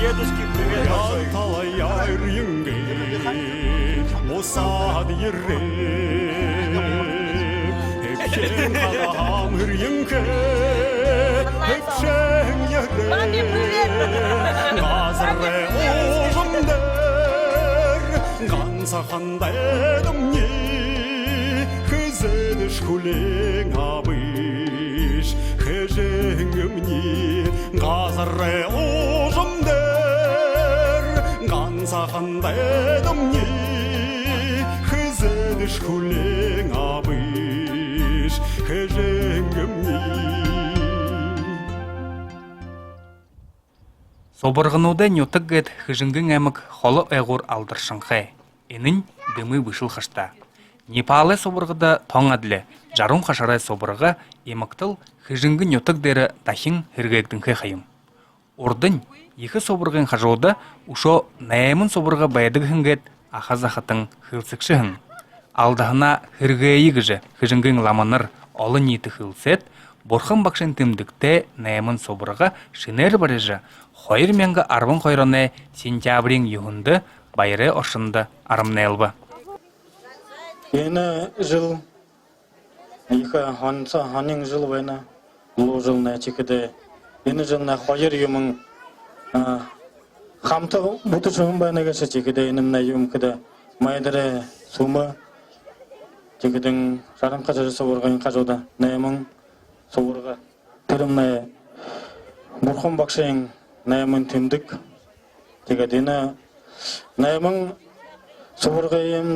Дедушке привет большой. Маме привет! Соборғынуды нөтіггет хыжынгын әмік холы әғур алдыршынқы. Энін дымы вышыл қышта. Непалы соборғыда тоң әділі, жарым қашарай соборғы еміктіл хыжынгын нөтігдері тахин хіргектіңкі қайым. Ордың екі соборғын қажуды ұшо нәймін соборғы байдығынгет ақазақытың хылсықшығын. Алдағына хіргейі гіжі хыжынгын ламаныр олы ниеті хылсет, борхын бақшын тімдікте нәймін соборғы шинер барыжы Хойр менгі арвын қойраны сентябрин юхынды байры ошынды арымнайлбы. Ені жыл, екі ханын жыл вайна, бұл жылына чекеді. Ені жылына хойр юмын қамты бұты шығын байна кәші чекеді. Енімна юм кеді майдыры сумы чекедің жарым қажары соборғайын қажуды. Нәймін соборға түрімна бұрқын бақшайын Нәймін түмдік, тегедені нәймін соборғайым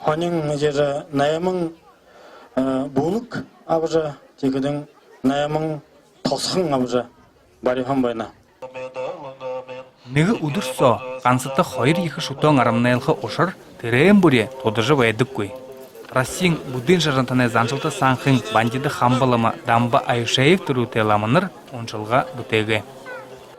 ханын жері нәймін бұлық абыжа, тегедің нәймін тосқын абыжа, барихан байна. Неге удырсо, қансыты хойр екі шутон арымнайлғы ошыр, тірейін бұре тодыжы вайдық көй. Рассин будын жарантаны заншылты санқын бандиды хамбалымы дамба айшаев түрі теламыныр оншылға бұтеге.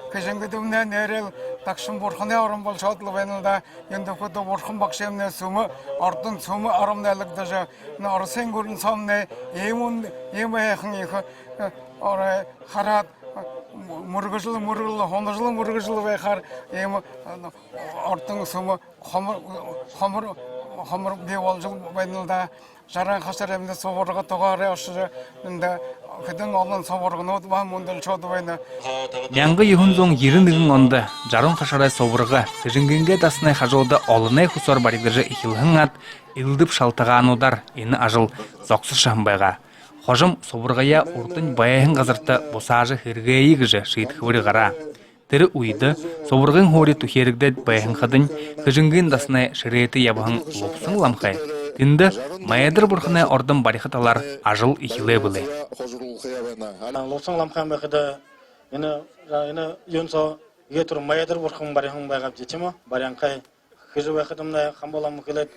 Кешенгідімнен әрел тақшын борқыны арым бол шатлы вайнылда, енді көті борқын бақшемне сумы, артын сумы арымдайлықды жа, арысен көрін самны, ем әйқын егі, қарат, мұрғыжылы, хондыжылы мұрғыжылы вайқар, артын сумы, қамыр бейвал жыл вайнылда, жаран қашар әмді соборға тоғары ашыры, Кеден алын соборғын отбан мұндыл шоды вайна. Яңғы юхынзоң еріндігін онды, жарым қашарай соборға, кежінгенге дасынай қажуды олынай құсор баригдыржы ихилхын ат, илдіп шалтыған удар, ені ажыл зоқсы шамбайға. Хожым соборғая ұртын баяйын ғазырты босажы хіргейі гіжі шиит хвыры ғара. Тірі уйды, соборғын хори тухерігдет баяйын қадын, кежінген дасынай шыреті ябығын лопсын ламқай. Тінді майадыр бұрқыны ордың барихаталар ажыл ихиле білі. Лопсын ламқан бәқіді, ені юнсо етір майадыр бұрқын барихын байғап жетімі, барянқай хижі бәқідімді қамбаламы келет.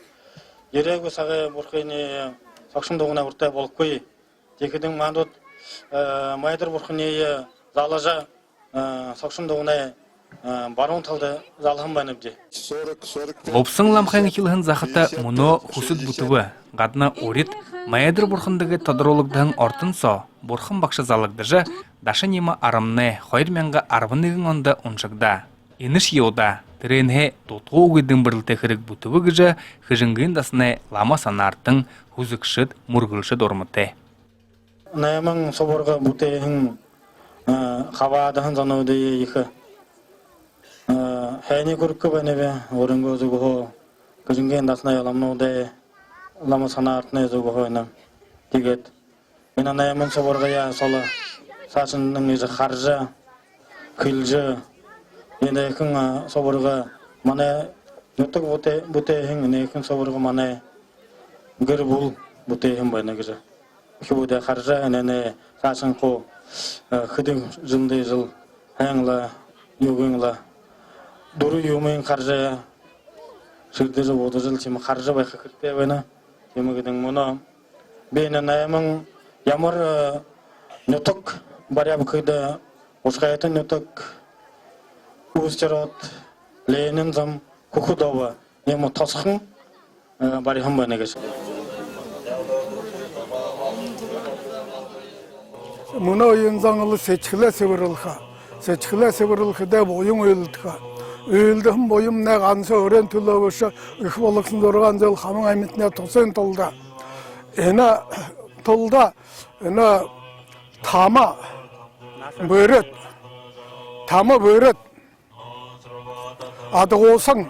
Ерегі сағы бұрқыны сақшымдығына ұртай болып көй. Текідің мандот майадыр бұрқыны залажа сақшымдығына барон талды залғын байныбды. Лопсын ламқан ихилхын зақыты мұны хусыд бұтывы. Ғадына орит, майадыр бұрқындығы тодыролығдың ортын со, бұрқын бақшы залығдыжы, дашы немі арымны, хойр менгі арвынығын онды ұншықда. Еніш еуда, тіренге тұтғы өгідің бірілті қырық бұтывы гіжі, хыжынгын дасыны лама санартың хузықшыд, мұрғылшыд ормыты. Нәймің соборға бұтайың қабадығын зануды егі. Хайни көріккі бәнебе, орынғы өзі ғо, күзінген дасына яламнуды, лама санартыны өзі ғо ойнам. Дегет. Мен нәймің соборға я солы сашының ежі қаржы, күлжі. Енді екін соборға маны нүттік бұтайың, екін соборға маны гір бұл бұтайың бәні кізі. Күбуде қаржы, әнені сашын қо, күдің жылды жыл, әңіла, югыңла. Дұры юмайын қаржы, шырды жыл, оды жыл, темі қаржы байқы кіртті бәні. Темі кедің мұны. Бейні нәймің ямыр нүттік барябы күйді ұшқайты нүттік ұстырат, лейнін зам, күкудауы, емі тасқын барихын бәні кеші. Мұна ойын заңылы сечкілі севірілға. seçkile sıvırılkıda boyun öldüka. Öldüğüm boyum ne kansa öğren tüllövüşü, ıhbalıksın doğruğan zıl hamın aymetine tosun tolda. Ena tolda, ena tama böret, tama böret. Adı olsan,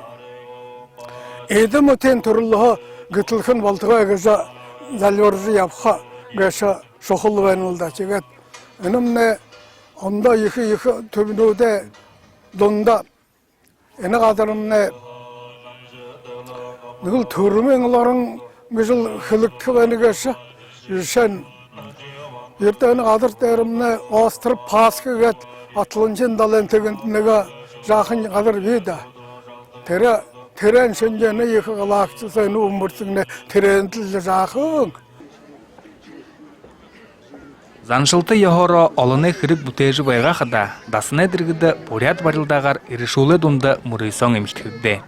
edim öten türlüğü gıtılkın baltığa gıza zalvarızı yapha gıza şokul venilda çeget. Enam ne onda yıkı tübünüde donda ene kadarım ne nıl türümenlerin güzel hılıkkı beni gıza sen yerteni kadar derim ne astırıp paskı get atlıncın dalen tegintinega жақын kadar bida teren şencene yıkı kalakçı seni umursun ne teren tilde жақын. Заншылты яхоро олыны хырып бүтежі байға қада, дасына діргіді поряд барылдағар иришулы думды мұрыйсон еміштірді.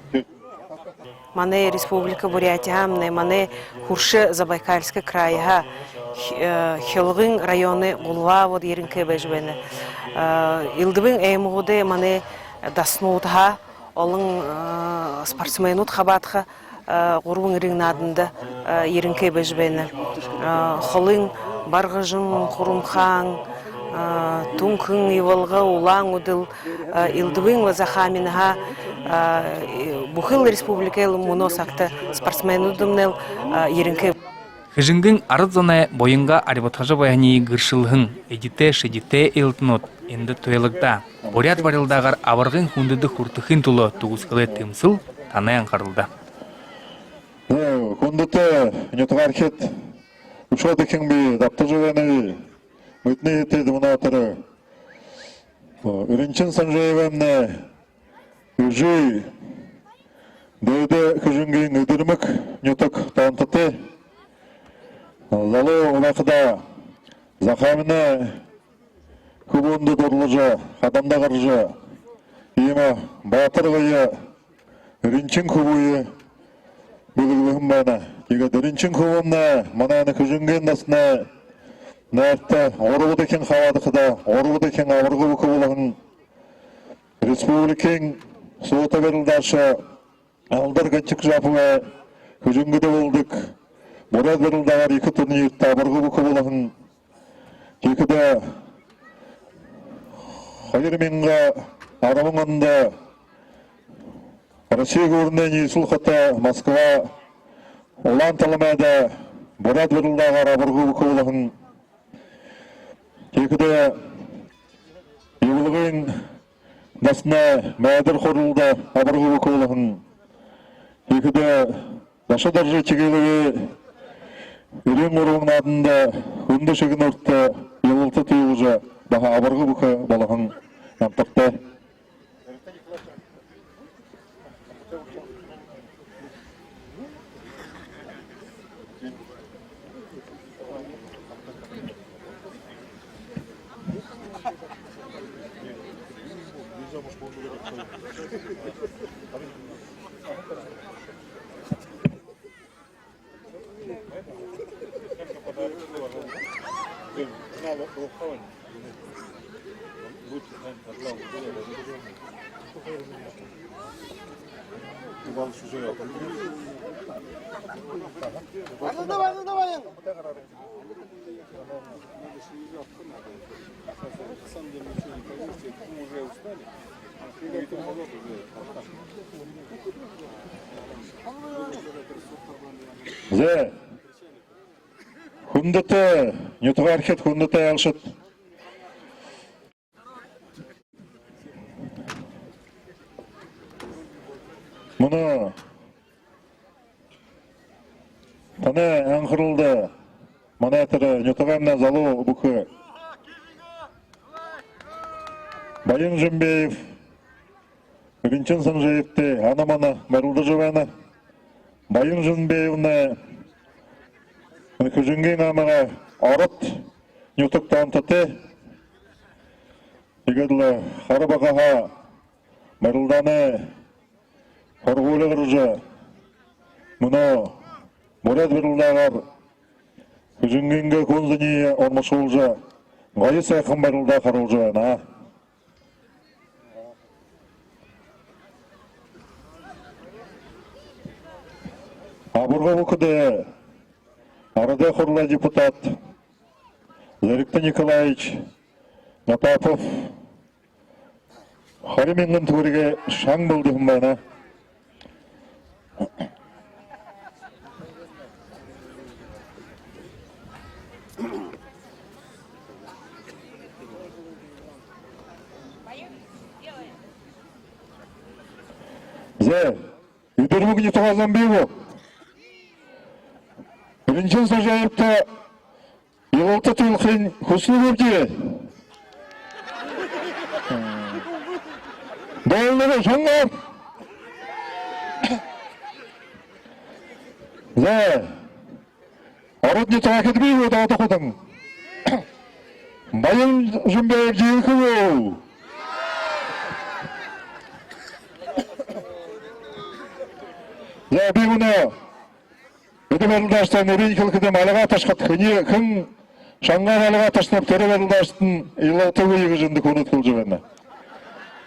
Мане Республика Бурятия, мане Хуршы Забайкальский крайга, Хелгин районы Гулва вот еринке бежбені. Илдыбын эймуғыды мане даснуутха, олың спортсменут хабатха, ғұрбын ригнадында еринке бежбені. Холын барғыжын, құрымхан, тункын ивалға улаң удыл, илдыбын вазахаминха, Бухыл республикалы мұносақты спортсменудымнел ерінке. Хыжынгын арыдзаны бойынға арибатхажы баяни гыршылғын, эдите-шедите елтінот, енді тойлықта. Борят барылдағар аварғын хундыды хуртықын тұлы туғызқылы тымсыл танаян қарылды. Хундыты нетуғар кет, ұшады кеңбей, даптыжы вәні, өтіне етеді мұна атыры. Үрінчін санжайвамны, Үжі дөйді күжінген үдірмік нютық тауынтыты. Лалы олақыда зақамыны күбінді дұрлыжы, қадамда қаржы, емі батыр ғайы, үрінчін күбіі бүгілгім бәні. Егер үрінчін күбімні мұнайны күжінген дасына нәртті орғыды кен қавадықыда, орғыды кен авырғы бүкібілігін республикен Соғыта берілдашы алдар ғанчық жапыға күжінгіде болдық. Борад берілдағар екі турнирді абырғы бұқы болағын. Екіде қайыр менға арамың аңында Россия көрінен есіл қыта Москва олан талымайды борад берілдағар абырғы бұқы болағын. Екіде евілген Насына мәдір қорылды абырғы бұқылығын. Екіде наша даржы чегелігі үрен орығын адында үнді шегін ұртты елілті түйілжі баға абырғы бұқы балығын әмтіқті. Зе, хүндіті, нетуға әркет хүндіті әлшіт. Мұны таны әңқырылды, мұны әтірі нетуға әміне залу бұқы. Байын Жымбеев, Үрінчін Санжаевті, анаманы барылды жываны. Байын Жымбеевні күжінген амыға арыт нютық таунтыты. Егерлі қарыбағаға барылданы Хорғулы ғыржы, мұны мұрад бірілдағар, күжінгенге конзіне ормашылжы, ғайы сайқын барылда қарылжы. Абырғы бұқыды арада құрла депутат Зарикта Николаевич Напапов Харименнің түгірге шаң болдығым бана. Зе, үйдермі күні тұғазан бейбі. Біріншін сажайыпта елалты тұлқын құсылы көпте. Дауылығы жаңғар. Зе, арыдны тұға кетбейбі дауды құдың. Байын жүмбейіп жейкі бұл. Ya bir bunu ödüm eldaştan öğrenci kılkıdım alığa taşkat kın şangan alığa taşnap tere eldaştın illa tövbe yığıcındı konut kılcı bende.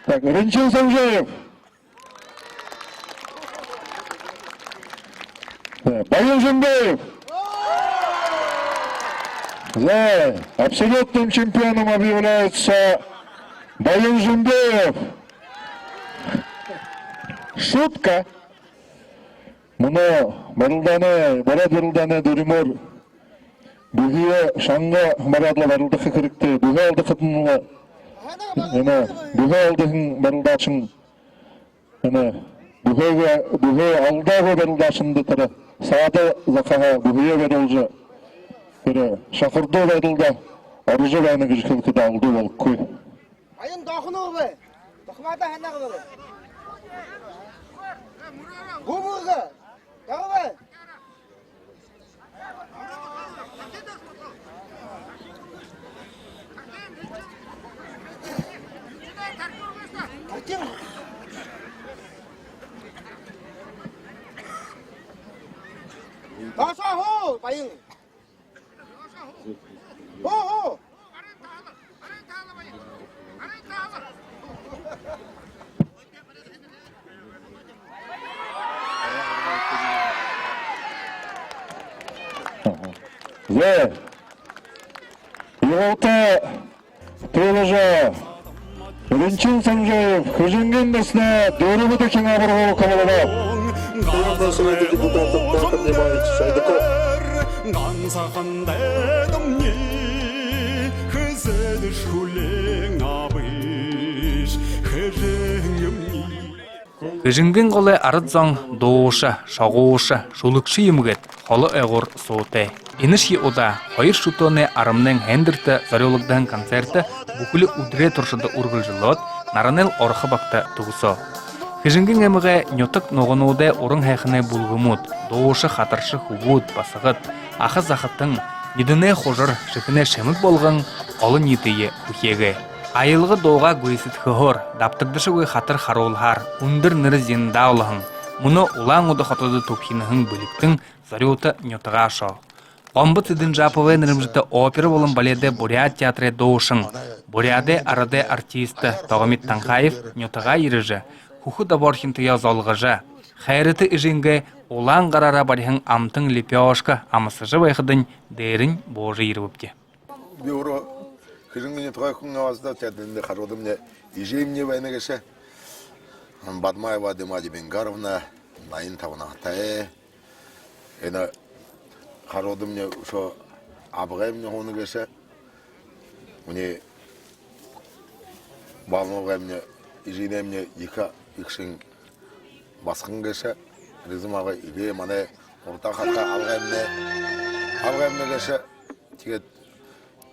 Tak öğrencin Savcıyev. Bayın Jumbeyev. За абсолютным чемпионом объявляется Bayın Jumbeyev. Шутка. Мұны барадырылданы дөрімор бүхие шаңға марадлы барылдықы кірікті бүхе алды қытынылы бүхе алдығын барылдашын бүхе алдағы барылдашынды тұры сады зақаға бүхие барылжы шақырды барылда арыжы бәні күшкілкіді алды болып көй. Ayın dağını oğlu. Dağmada hana kılır. Bu muğu. Dağı. Daşa ho bayın. Ho. Зе, Елалта Тойлыжа, Ренчин Самжаев, Хыжынген десіне дөріміді кең абырғау қабылыда. Қиылда сөйледі депутаты Бақыр Немаевич Шайдықов. Хыжынген қолы арыдзаң доушы, шағуышы, шулықшы емігет, қолы әғыр соуты. Иныши ода, хайыр шутоны арымның хендірті зарелығдан концерті бүкілі үдіре тұршыды үргіл наранел орқы бақты тұғысо. Хыжынген әміғі нөтік ноғынуды орын хайқыны бұлғымуд, доушы қатыршы хубуд, басығыт, ақы зақыттың, недіне қожыр, шықыны шемік болғын, олы нетейі күхегі. Айылғы доға гөйсіт хығыр, даптырдышы гөй қатыр қаролғар, үндір нірі зенда олығын. Мұны ұлаң ұды қатыды топхинығын бөліктің зарелты нөтіға шо. Омбы тыдын жапывы нырымжыты опера болын баледе Бурят театры доушың. Буряде арады артисті Тоғамит Танқаев нөтіға еріжі, хухы даборхин тыя золғыжы. Хайрыты ішінгі ұлаң қарара барихын амтың лепешка амысыжы байқыдың дәрін божы еріпті. Хыжынгыне тугай күнге азда тәдінде қарудымне ижемне вайны кеше. Бадмаева Демади Бенгаровна найын тавынақтайы. Ені қарудымне шо абғайымне оны кеше. Мне балмағайымне иженемне екшін басқын кеше. Ризым ағай иге маны орта қатқа алғайымне кеше. Тегет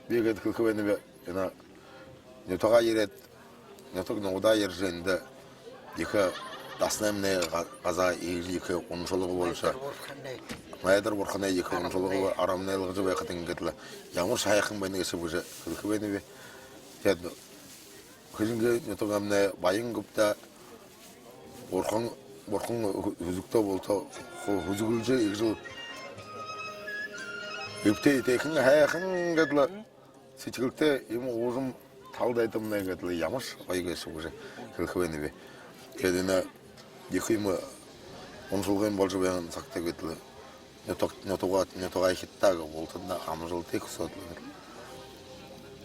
бегет күлківені бе. Не тоға ерет, не тоқ нұғыда ерженді екі таснамне ғаза екі ұншылығы болыша. Майдар бұрқына екі ұншылығы арамнайлығы жыбай қытын кетілі. Ямыр шайықын байны кесі бұжы күлківені бе. Күзінге не тоқ әміне байын күпті бұрқын хүзікті болты хүзігілжі екі жыл өпте етекін әйқын кетілі. Сетікілікте ему ұғым талдайтымына кетілі ямыш байғайсы бұжы күлківені бе. Кәдені екі емі 10 жылғайын болжы баян сақта кетілі. нотугай хиттага болтында амжыл тек сотлы.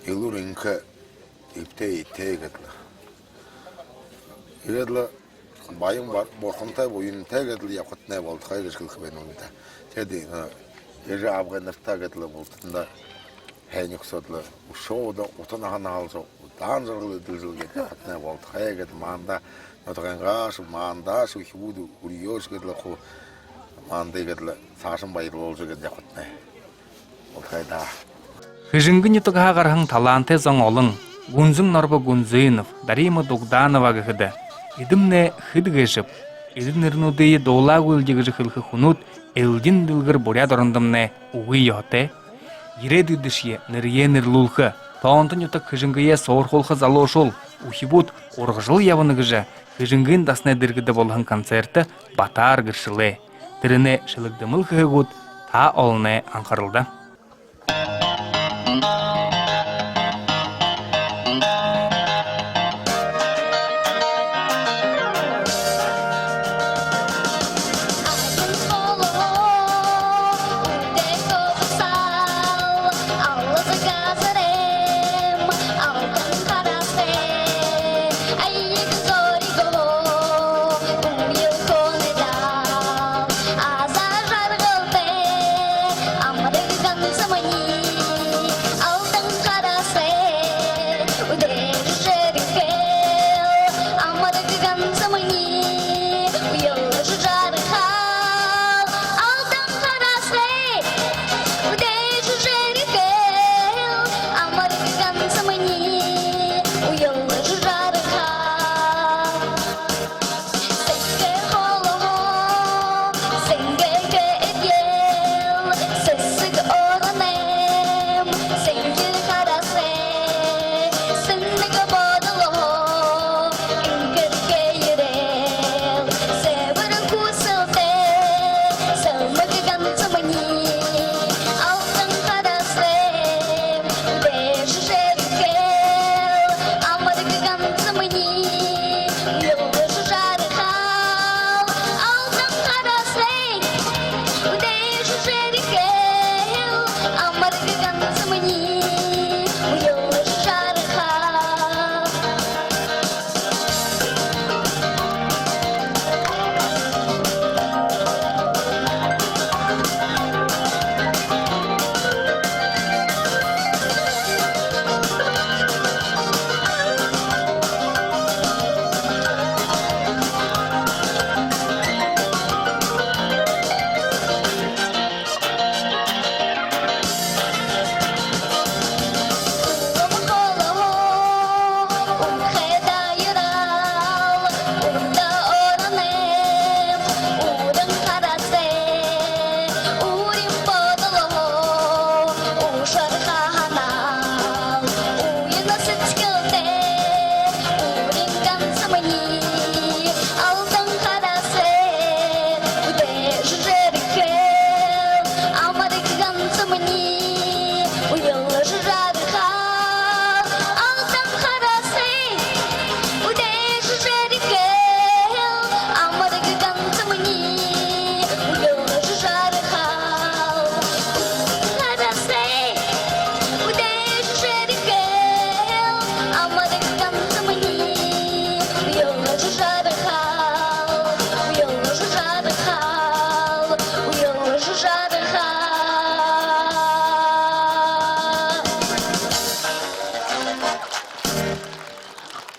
Илуринка иптей тегетле. Иредле байым бар, борхонтай бойын тегетле яқытне болды хайгыш кылкыбен онда. Теди еже абганыртагетле болтында хәйник сотлы. Ушоуда утанахана алсо, утанжыргылы дилжилге яқытне болды хайгет манда нотугайгаш манда шу хибуду уриёш гетле хо манда гетле сашын байыр олжыген яқытне. Ол хайда. Хыжынгын ютуга гархан таланте зоң олың, гунзың норба Гунзынов, Дарима Дугданова гыхыды. Идымне хыдгышып, идын ирнудыйы дола гүлдегіжі хылхы хунут, элдин дылгыр боряд орындымне уғы йоте. Ере дүдішye, нырье нырлулхы, таонтын ютук хыжынгые соорхолхы залошол, ухибут орғыжыл явыныгыжы, хыжынгын дасне дыргыды болған концерті батар гыршылы. Тіріне шылыгдымыл хыгут та олны анқарылды.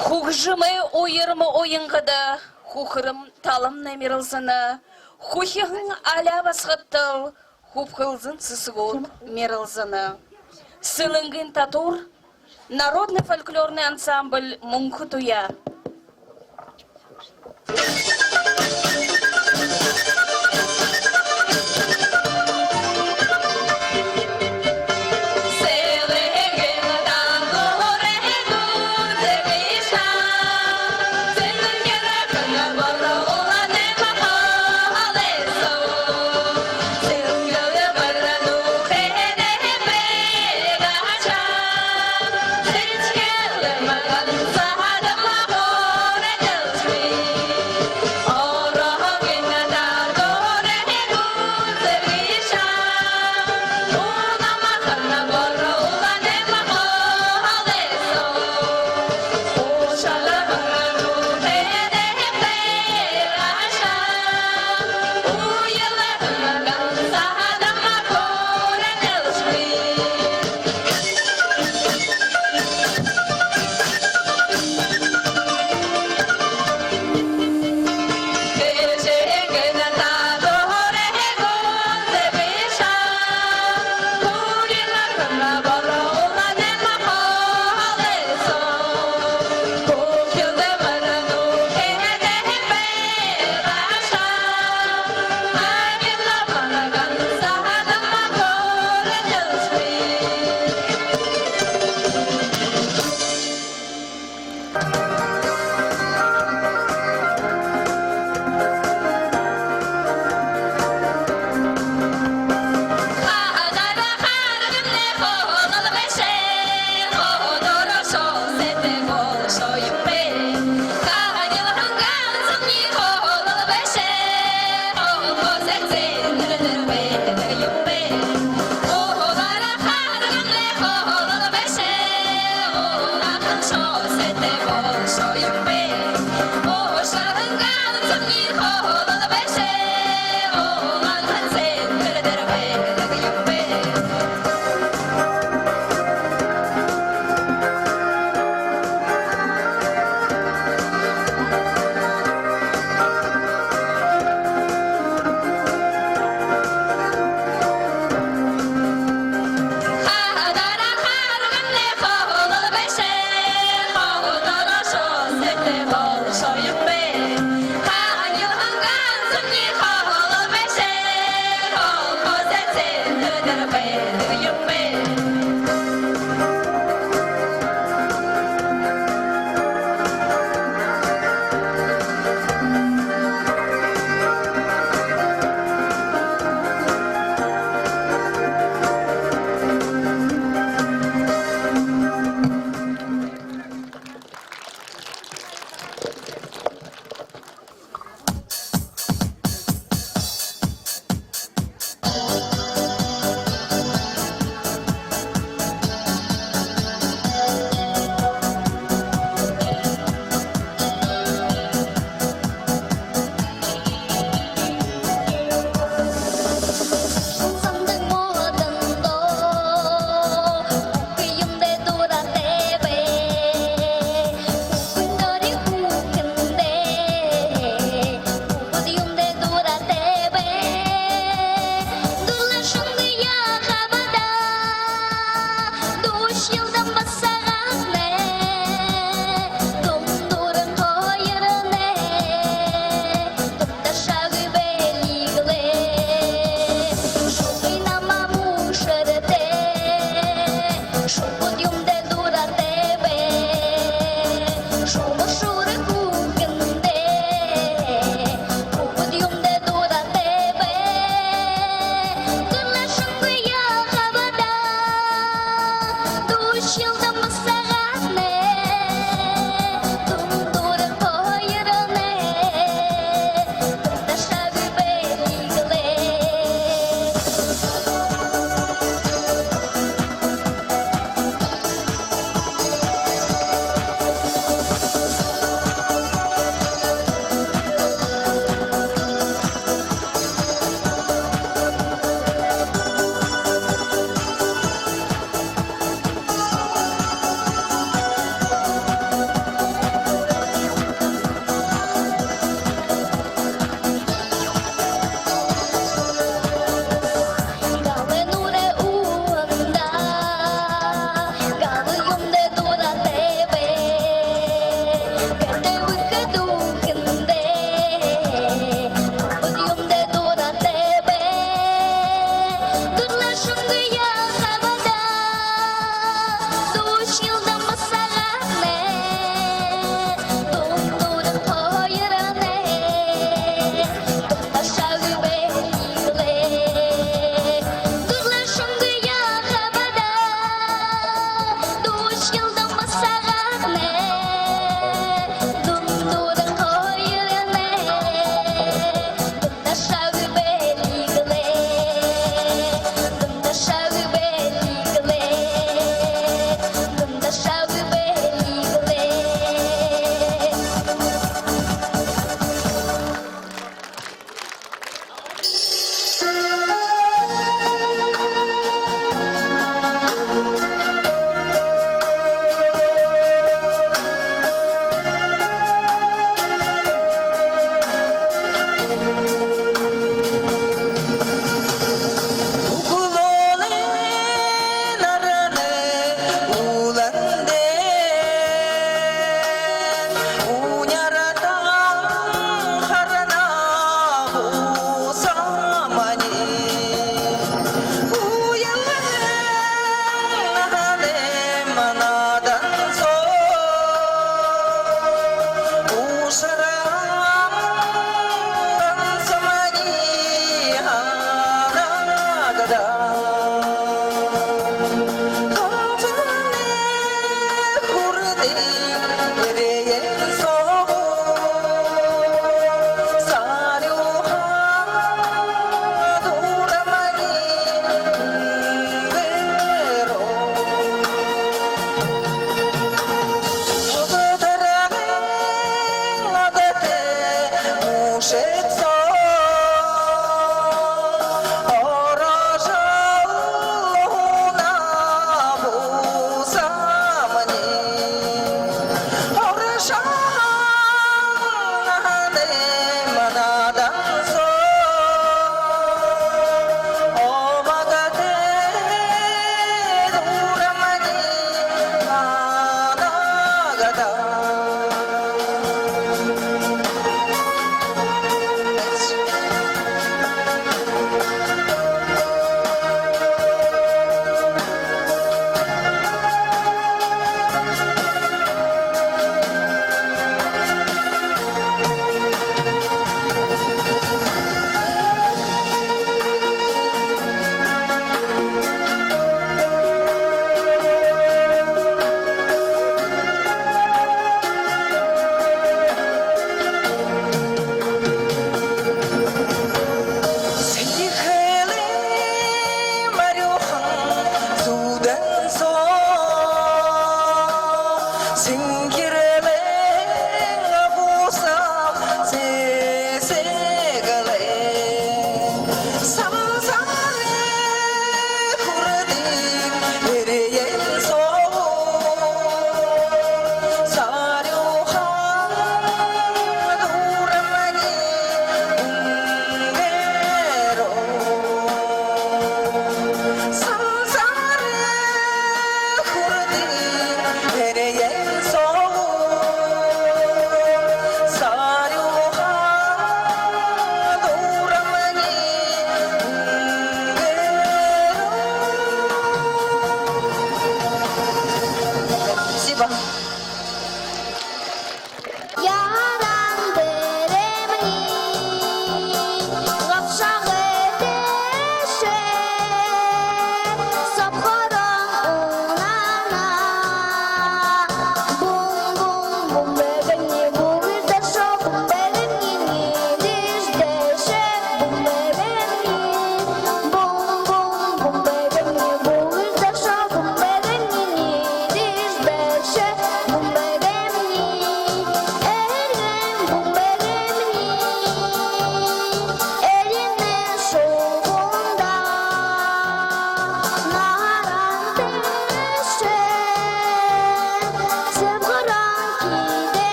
Хухжымы ойырмы ойынғыда, хухырым талым намерылзыны, хухихын аля басқыттыл, хупхылзын сысығот мерылзыны. Сылынгын татур, народный фольклорный ансамбль Мунхутуя.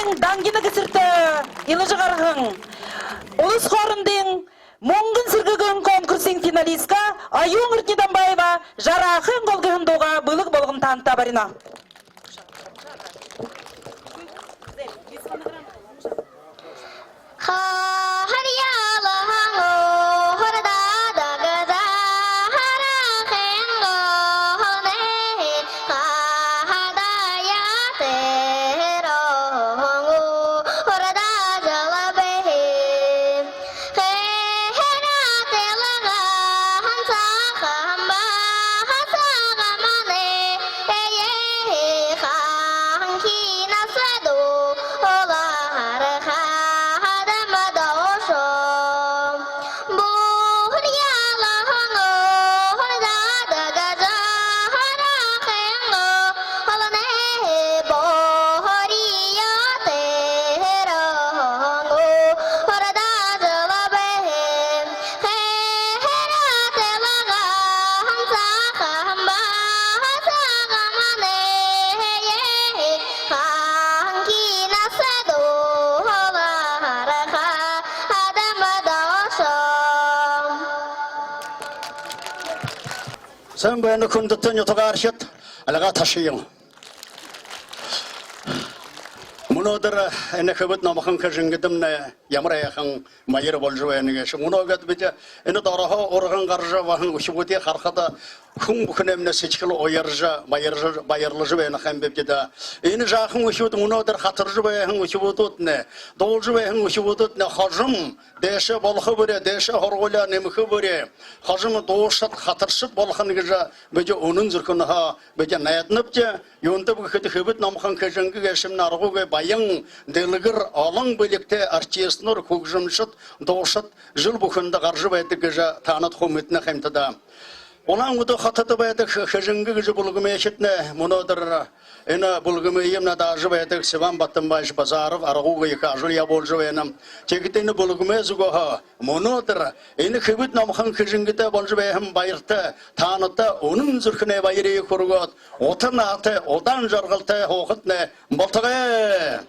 Аян даңгины кісірті илыжы қарғың. Улыс хорындың Моңгын сыргыгын конкурсин финалистка Аюң Үртнеданбаева жарақын қолғығындуға бұлық болғын танытта барина. Sen böyle kundutun yutuğa arşet, alağa taşıyın. Munodur ene kıbıt namakın kajıngidim ne yamrayakın mayır bolcu ene geçim. Munogat bide ene daraha organ garja vahın uşubuti karxada kun bukun emne seçkili oyarja bayırlıcı ene kembep de. Ene jakın uşubut munodur hatırcı bayın uşubutut ne. Dolcu bayın uşubutut ne hacım deşe bolxı bire deşe horgola nemixi bire. Hacım doğuşat hatırşıt bolxın gıca bide onun zırkını ha bide nayatnıp de yonta bu kıbıt namakın kajıngı geçim nargı ve bayın deligir alın birlikte artistler kugjumşut doğuşat jıl bukunda garjı baydı gıca tanıt humetine hemtada. Olan udu hatıdı baydı kajıngı gıcı bulgıma eşitne munodur ena bulgıma yemna dajı baydı sivan battım baş bazarıv arğu gıyık ajıl ya bolcu benim. Çekitini bulgıma zugoha munodur eni kıbıt namıkın kajıngıda bolcu bayım bayırtı tanıtı onun zırkına bayırıyı kurgot otun atı odan jargıltı hoğut ne boltığı.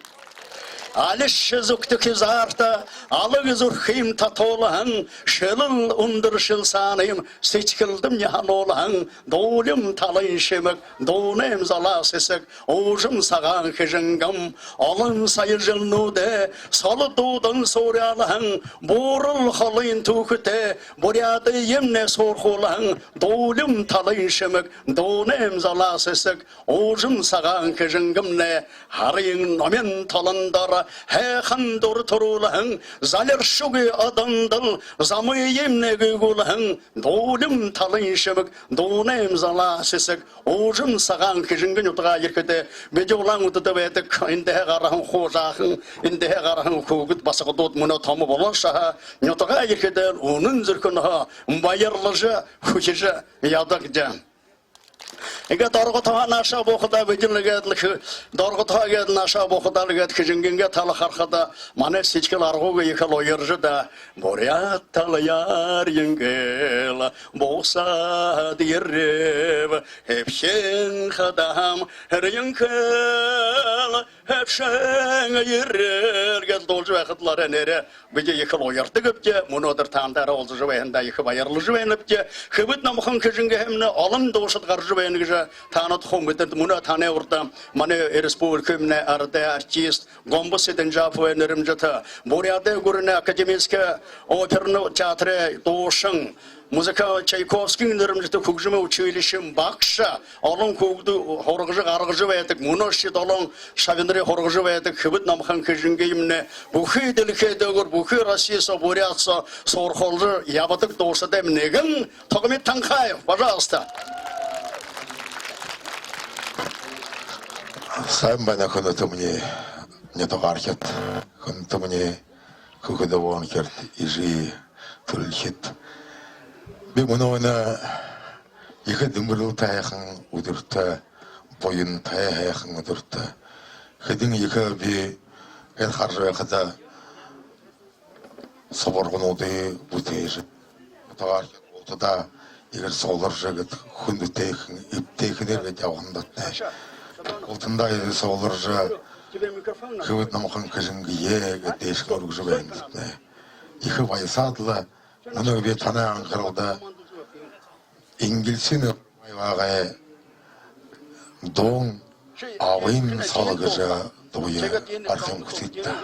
Aliş zuktuki zarta, alıg zurkhim tatolahın, şılıl undırşıl sanayım, seçkildim yahan olahın, doğulum talay şemek, doğunem zala sesek, oğuzum sağan kıjıngam, alın sayıcıl nude, salı doğdan soryalahın, borul halayın tukute, boryadı yemne sorholahın, doğulum talay şemek, doğunem zala sesek, oğuzum sağan kıjıngam ne, harayın namen talandara, he xandur turulahın, zalir şugi adandıl, zamı yemne gügulahın, doğulum talın şemek, doğunem zala sesek, oğuzum sağan kıjıngın yutağa yirkede, bece olan utıdı bedik, indehe garahın xoğzahın, indehe garahın kugut basıqı dot muna tamı bolanşaha, yutağa yirkede, onun zırkınaha, bayırlıcı, hücücü yadak dem. Ege dargı tahan aşağı boğda bejinligedik, dargı tahan aşağı boğda liget kıjıngınge talı harkada, mane seçkil arğu yıkıl oyırcı da, boryat talı yar yıngel, boğsa diyerev, hepşen khadam, her yıngel, hepşen yerer, gel dolcu vakitlara nere, bece yıkıl oyırdı gıpce, munodur tandara olcucu veyinde yıkı bayırlıcı veynipce, kıbıt namıkın kıjıngı hemne alın doğuşat garcı veyinigce, tanıt humetet muna tane urda mane respublikamne arda artist gombus eden japı nerimjata boryada gurne akademiske operno teatre doğuşun muzika Çaykovski'nin nerimjata kugjume училищем bakşa alın kugdu horgıcı gargıcı veydik munoşit alın şavinri horgıcı veydik kıbıt namıkan kıjıngeyimne buhi delikede gur buhi Россияса boryatsa sorholcu yabadık doğuşa dem negin Togmet Tankhaev пожалуйста. Сам бана хоното мне не тогархет, хоното мне кукуда вонкерт ижи түлхет. Би мунована екі дүмбірл таяқын удырта, бойын таяқын удырта. Хедин екі би ел харжы вақыда соборғын оды бұтейжі. Тогархет олтыда егер солар жігіт хүнді тейқін, иптейқін ерге жауғындатны. Олтында солыржы Хывыт намахан кыжынгые гытеш оргжубен. Ихы вайсадлы муну бе танаган кырылды. İngilizce ayvağa doğum avın salıgıca doğuya arkan kusitta.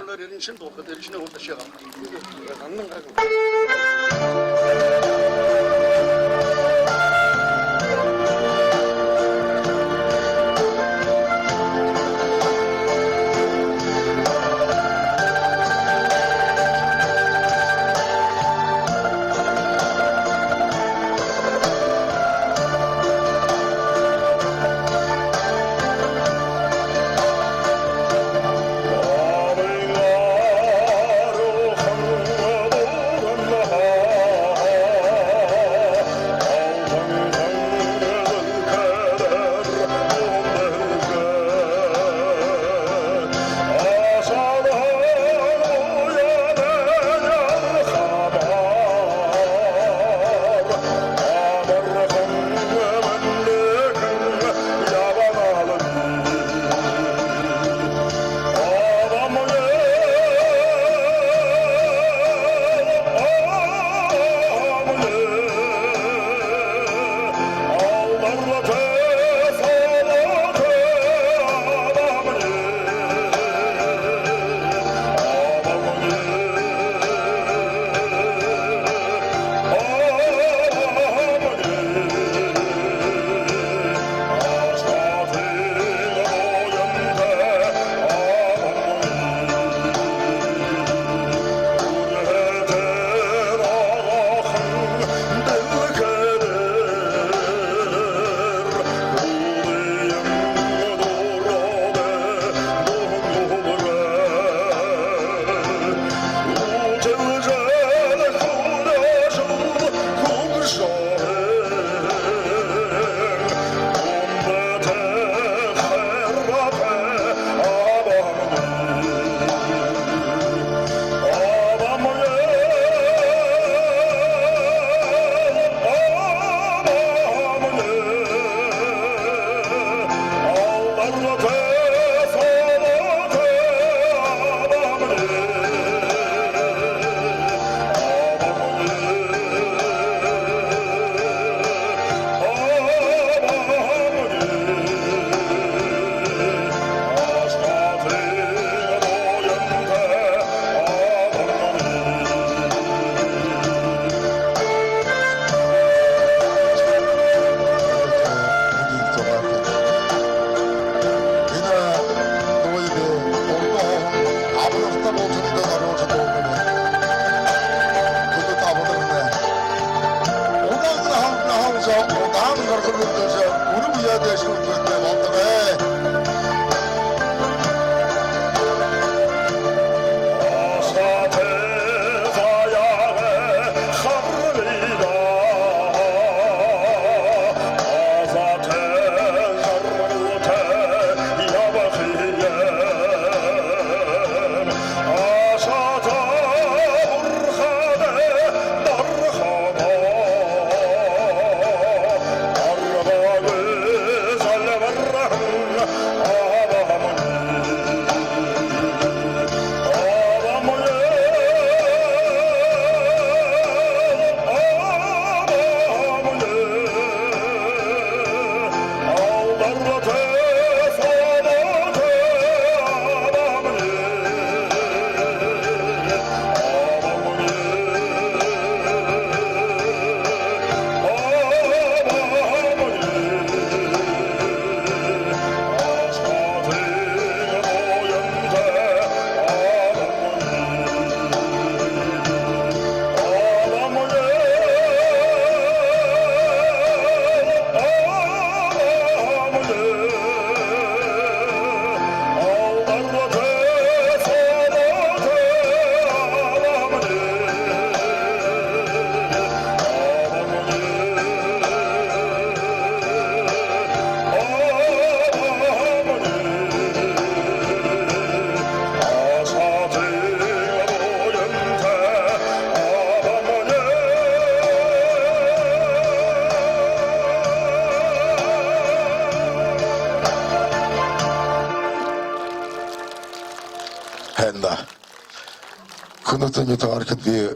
그것은 유타가 이렇게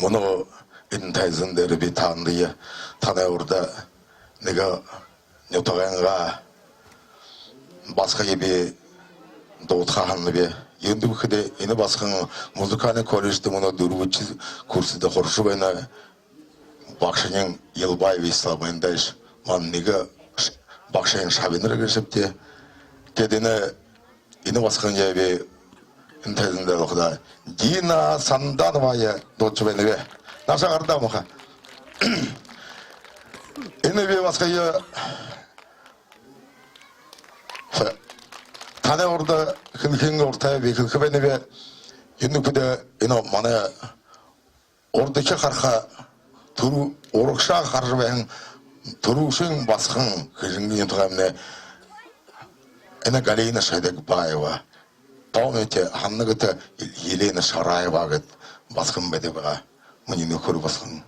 뭐노 인타이즌데를 비탄디야 타나오르다 내가 유타가가 바스카이비 도타한비 연두 그대 이네 바스칸 музыкальный колледжде мұны дүрвичи курсыда хоршубайна бакшанин Елбаев исламайндайш ман нега бакшанин шабинер кешепте кедене ине баскан жайбе 인터넷인데 그다 디나 산다노와야 도츠베네베 나사 가르다 뭐가 에네베 와스카야 타네 오르다 근근 오르타야 그 그베네베 윤누크데 이노 마네 오르데케 카르카 두루 오르크샤 카르베행 두루싱 바스칸 그징긴 토감네 에네 갈리나 샤데그 바이와 다음에 한나그때 일에는 살아야바겠 баскын бедеба мне не хору баскын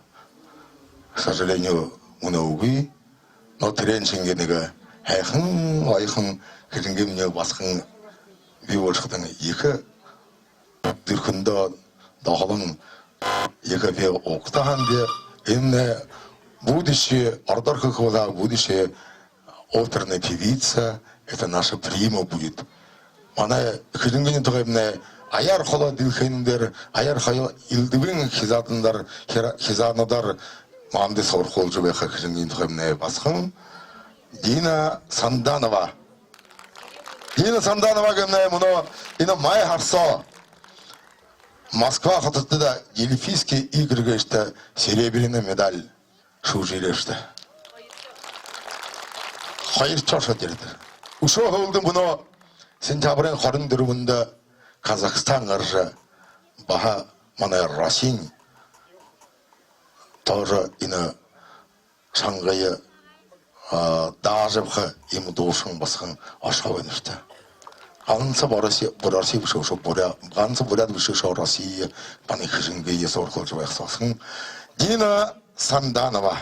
к сожалению 문어우기 너 트렌칭게 내가 해흥 와이흥 그런 게 мне баскын 비월식당 이거 들근다 나하는 이거 배 옥다한데 인내 будущее артарховая будущее оперная певица это наша прима будет Она хизингин тоғайбне аяр хола дилхейндер, аяр хая илдивин хизатындар, хизанадар мамды сор холжу беха хизингин тоғайбне басқын. Дина Санданова. Дина Санданова гемне мұны ина май харса. Москва хатытты да Елифийский игрыға ішті серебряный медаль шужирешті. Хайыр чаша дерді. Ушо холдың бұны сентябрь 24-ында Казахстан аржа баха мана Россия тоже ина Шанхая дажыбха им дошын басқан ашауынышты. Анса барасы бурарси бушо буря, ганса буряд бушо Россия паны хижинге есор колжу байқсасын. Дина Санданова.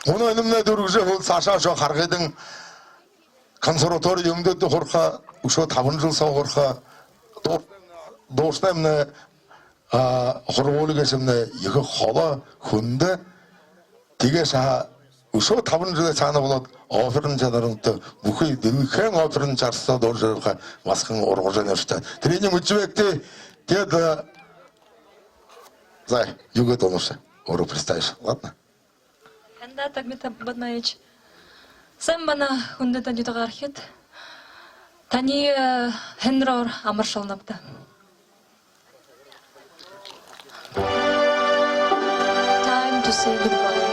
Оны önümde durgucu бұл Саша шо қарғайдың консерваториумды хорха ушо табын жыл сау хорха доштамны хорволы кесімні екі хола хүнді деге ша ушо табын жылы саны болады оперын жанарыңды бүхей ділкен оперын жарыста доржырға басқын орғы жанарышты тренинг үтчібекті деді зай юга тонушы ору представишь, ладно? Да, так Дмитрий Боднаевич. Сам бана хүндэдэн ютагаар хэд таны хэнроор амаршал навда. Time to say goodbye.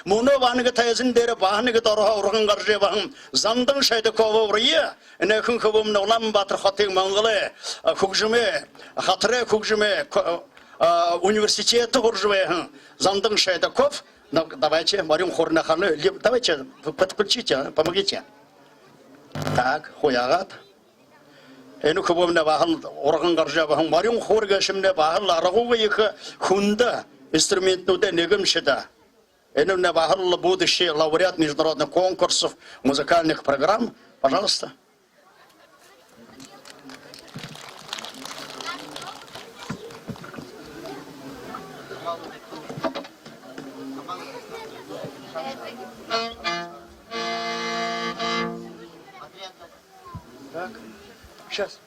Muno vanıgı tayzın deri bahanıgı daraha urğun qarşı bahın. Zandın şaydı kova urıya. Ene kün kıvımın ulan batır xatın mangılı. Hukjüme, hatırı hukjüme, университеты уржевые, зандың шайда ков, давайте, Марин Хорнаханы, давайте, подключите, помогите. Так, хуягат. Эну кубомна бахал, орган гаржа бахал, Марин Хоргашимне бахал, арагуга их хунда, инструментнуде негымшида. Эну на бахал будущий лауреат международных конкурсов, музыкальных программ, пожалуйста. Так, сейчас.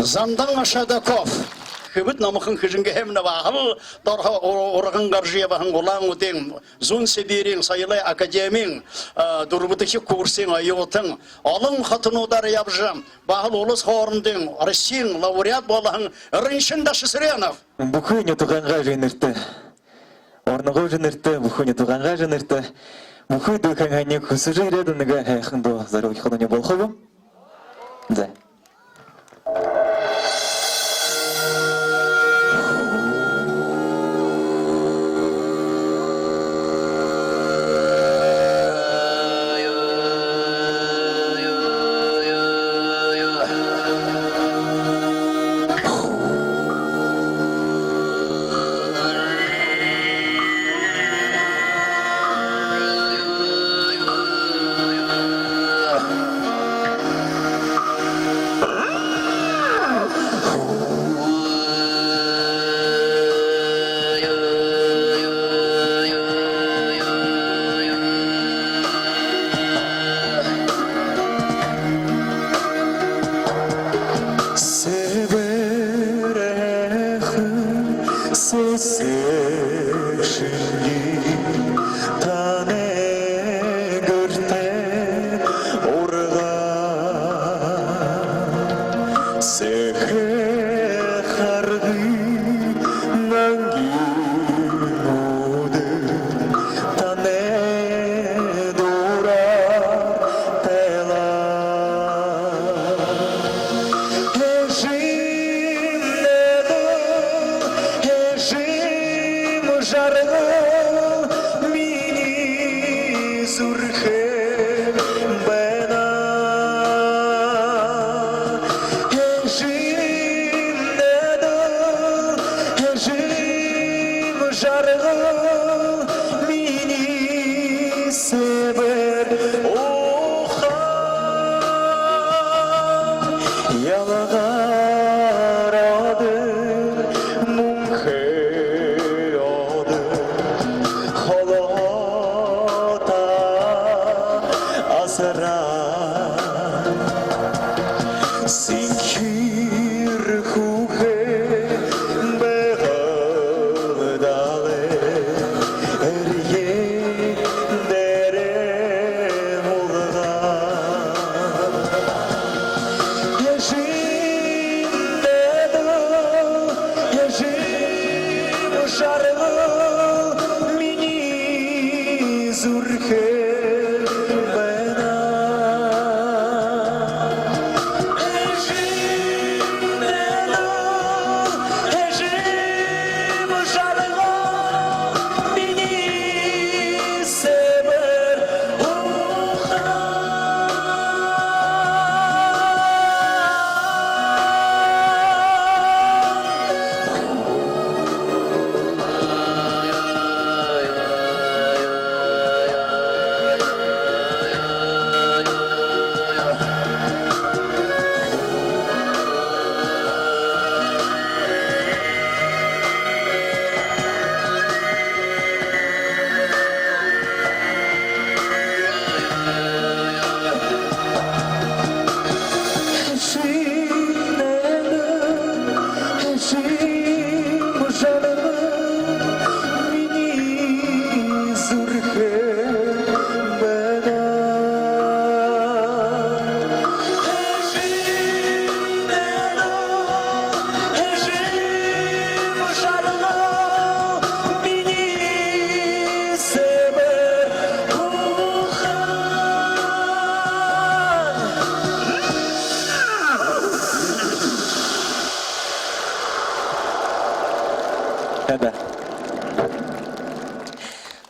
Zandan aşağıda kof. Hıbıt namıkın kıcınge hemne bahıl, darha orağın garjıya bahın olan öden, zun sebirin, sayılay akademin, durubudaki kursin, ayotun, alın hatın odar yapacağım, bahıl oluz horundun, Rusiyan, laureat bolağın, rinşin daşı Sıryanov. Бухыне туганга женерте. Орного женерте, бухыне туганга женерте. Бухы дукангане кусужи редунга хэнду зарой ходоне болхобу. Да.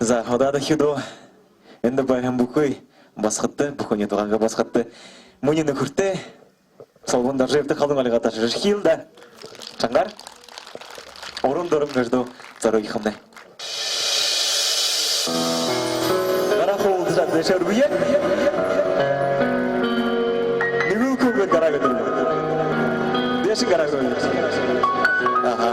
За hodada hido енді байым бүкөй басқытты, бүкөне туғанға басқытты. Мұнені күртті, солғындар жепті қалдың алыға ташы жихилда. Чаңғар, орын-дорын ғажды зарой қымдай. Қара қолды жатты шәрбүйе. Нүгіл көңгіт қара көтірді. Деші қара көңгіт. Аха.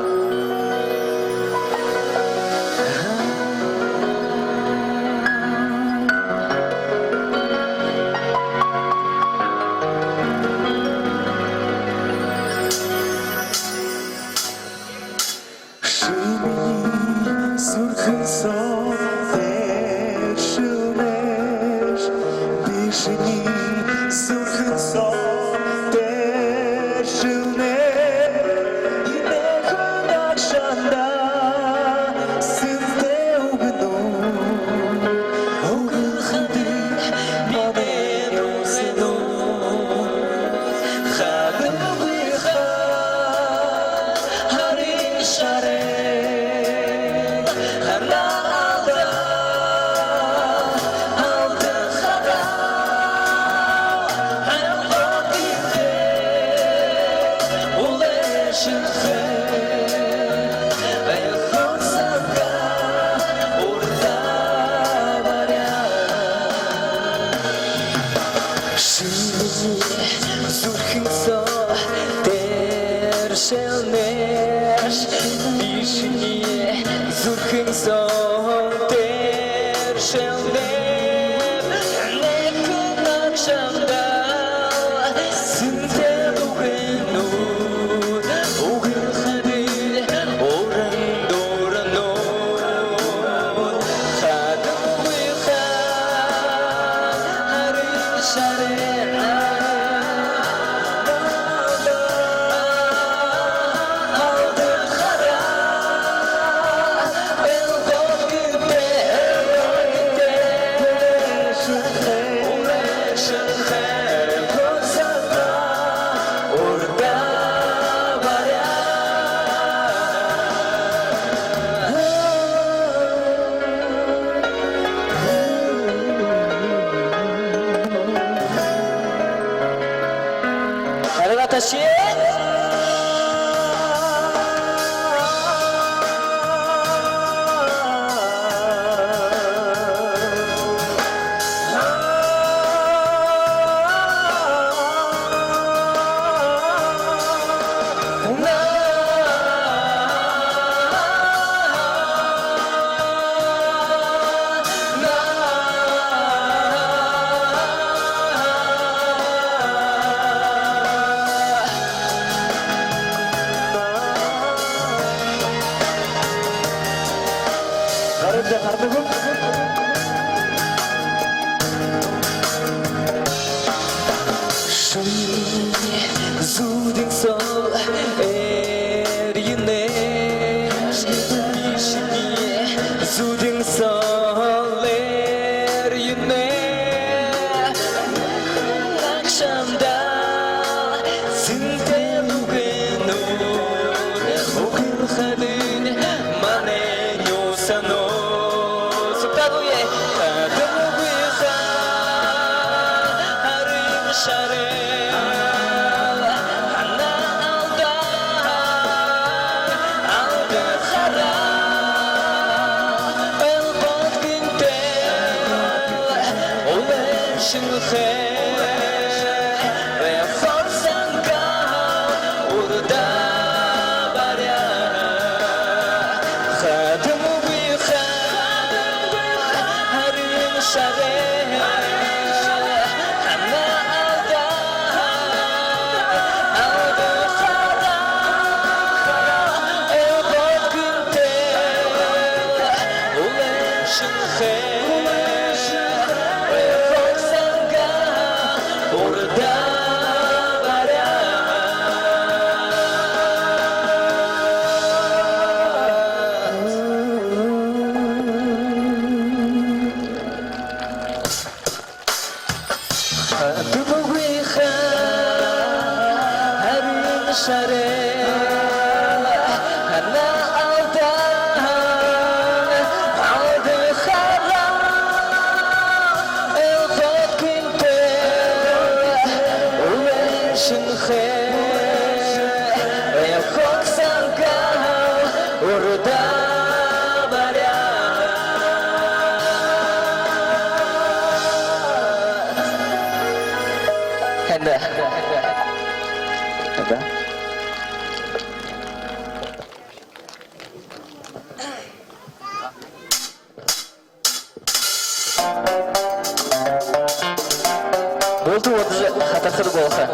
Oldu oldu hatakır bolsa.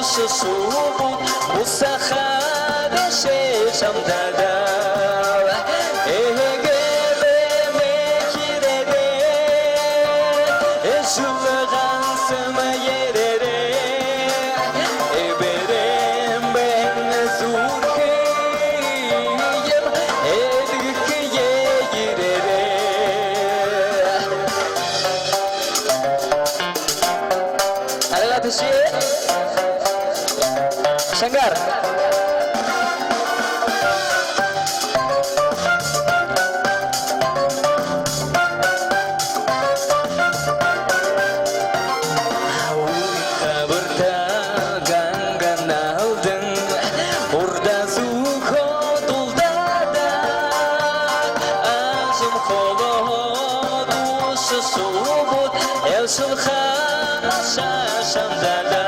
수수부 무사하게 세상다다 Sanggar. Berdagang aldın, orada suko duldada, azım kolodu susubut, el sulhan şaşamdada.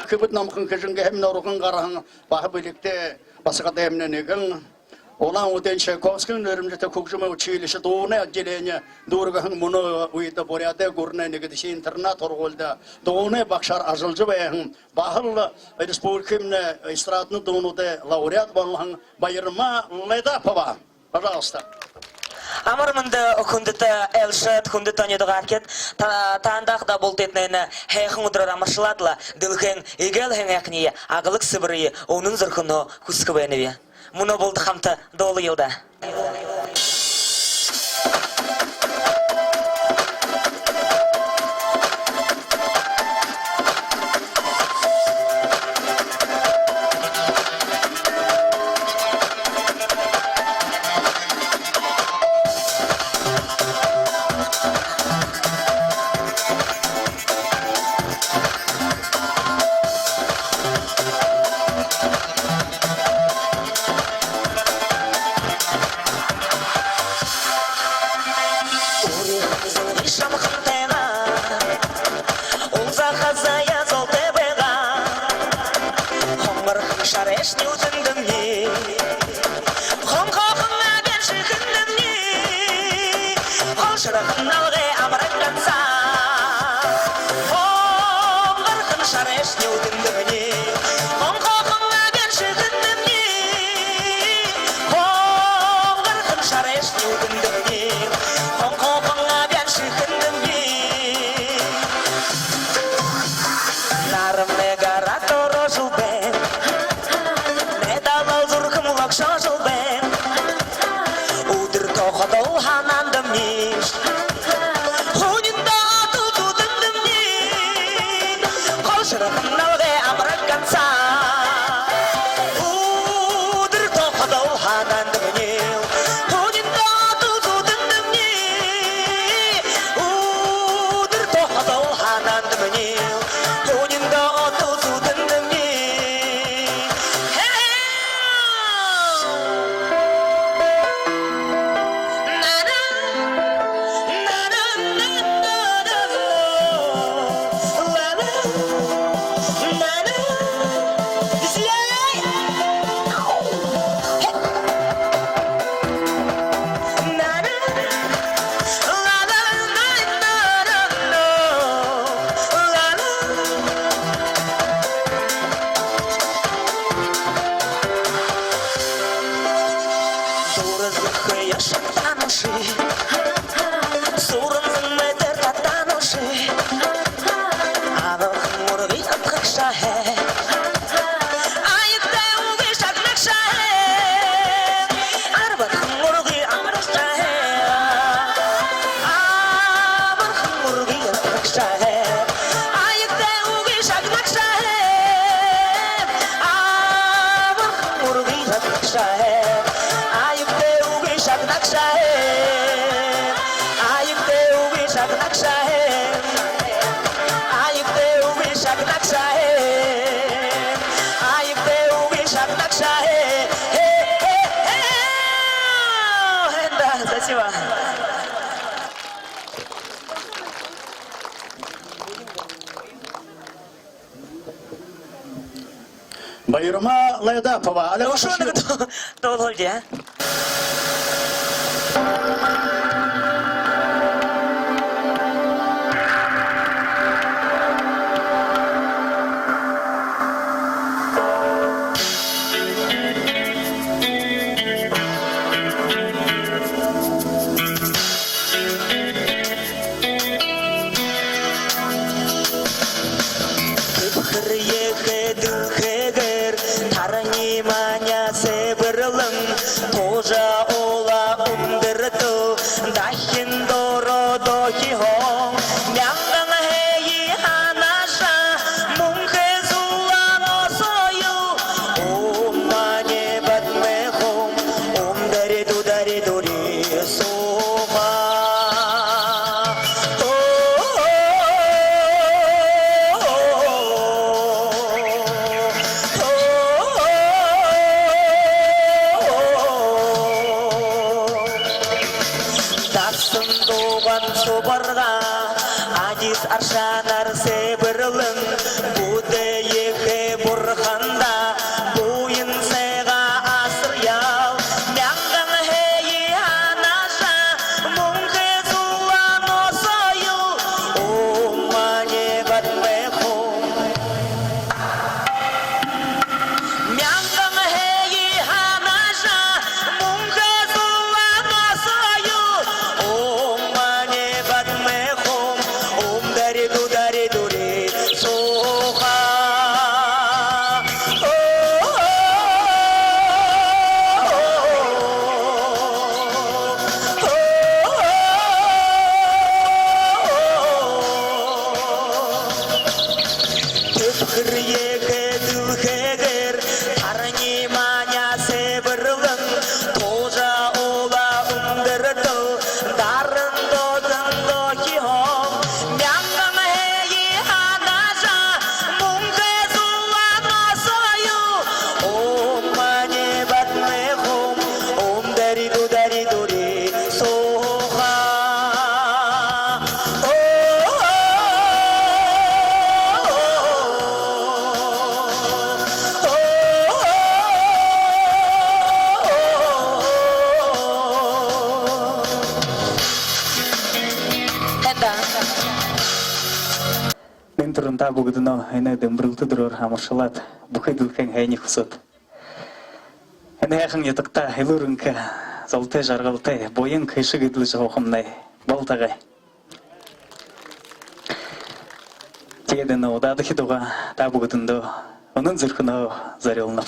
Kıbıt namkın kışınga hem norukun qarağın bağı birlikte basıqada hemne negin. Olan uden Çaykovskinin örümcete kukjuma uçilişi doğuna gelene doğrugahın bunu uyda boryada görüne negidişi internat orgolda doğuna bakşar azılcı bayağın bahıl Respublikimne istirahatını doğunuda laureat bolğan Bayırma Ledapova. Пожалуйста. Амармында окундыта Элшат хундыта недогаркет тандахда болтетнена хэхэн удрар амаршладла дылхэн игел хэнгакни агылык сыбыры onun зырхыно хускыбеневи. Муно болду хамта долы йылда. накшае айыкта уги шак накшае урги накшае айыкта уги шак накшае айыкта уги шак накшае айыкта уги шак накшае айыкта уги шак накшае да спасибо. Байырма Лайдапова, але Ошоны толголди, а? Аршанар себірлін бұды егі бұрханда бұйын сәға асыр ял мәңгін хейі анаша мұңғы зулан осойыл умане бәдмәхум мәңгін хейі анаша мұңғы зулан осойыл умане бәдмәхум Turunta bugdino ene dembrilti durur hamurşalat bukay dulken hayni kusut. Ene yakın yatıkta hilurunka zoltay jargaltay boyun kışı gidilici hokumnay baltagay. Тегеден одады хидуга та бugdino onun zırkına zarılnır.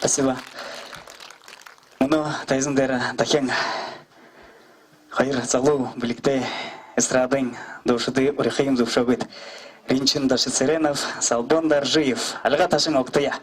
Спасибо. Мұны тайзындары тахен хайыр залу білікті эстрадың дошыды орехайым зубшогыт Ринчин Даши Церенов, Салбон Даржиев, Альга Ташин Октая.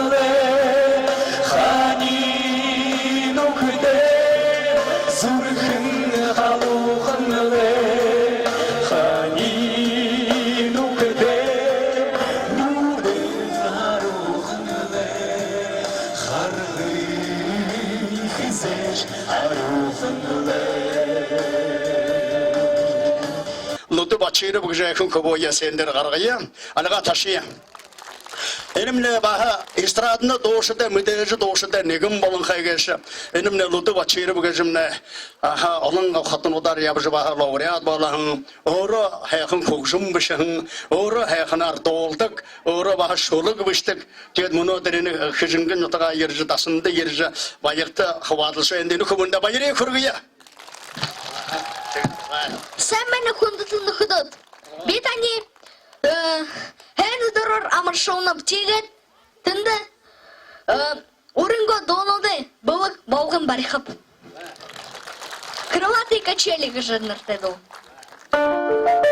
ухынлы, ханин ухыды, зурхын халухынлы, ханин ухыды, нурын арухынлы, харгын хизеш арухынлы. Луты бачыры бұғжайқын көбойя сендер қарғайы, алға ташия. Энемне баха эстрадны дошыда, мүдежі дошыда негім болын қайгеші. Энемне луты бачыры бұғжымне, олың қатын удар ябжы баха лауреат балағын, оры хайқын көкжім бішігін, оры хайқын артолдық, оры баха шолық біштік. Тед мұны дәрені қыжыңгын ұтыға ержі, тасынды ержі, байықты қывадылшы әндені көбінде байыры көргіе. Sen beni kundutun hudut. Bir tane hen durur amarşonla bitiget. Tında урынго долоды balık balgın barıkıp. Крылатые качели гаженнер тедл. Только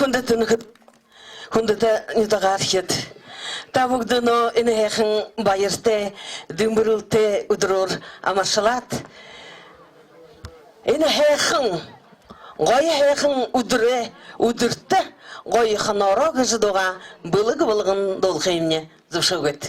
Hundata nitagarhit. Tavugdano in hechen bayerte dumberulte udror amarsalat. In hechen goy hechen udre udurte goy khanara gızdoga bılgın dolxemne zuşugut.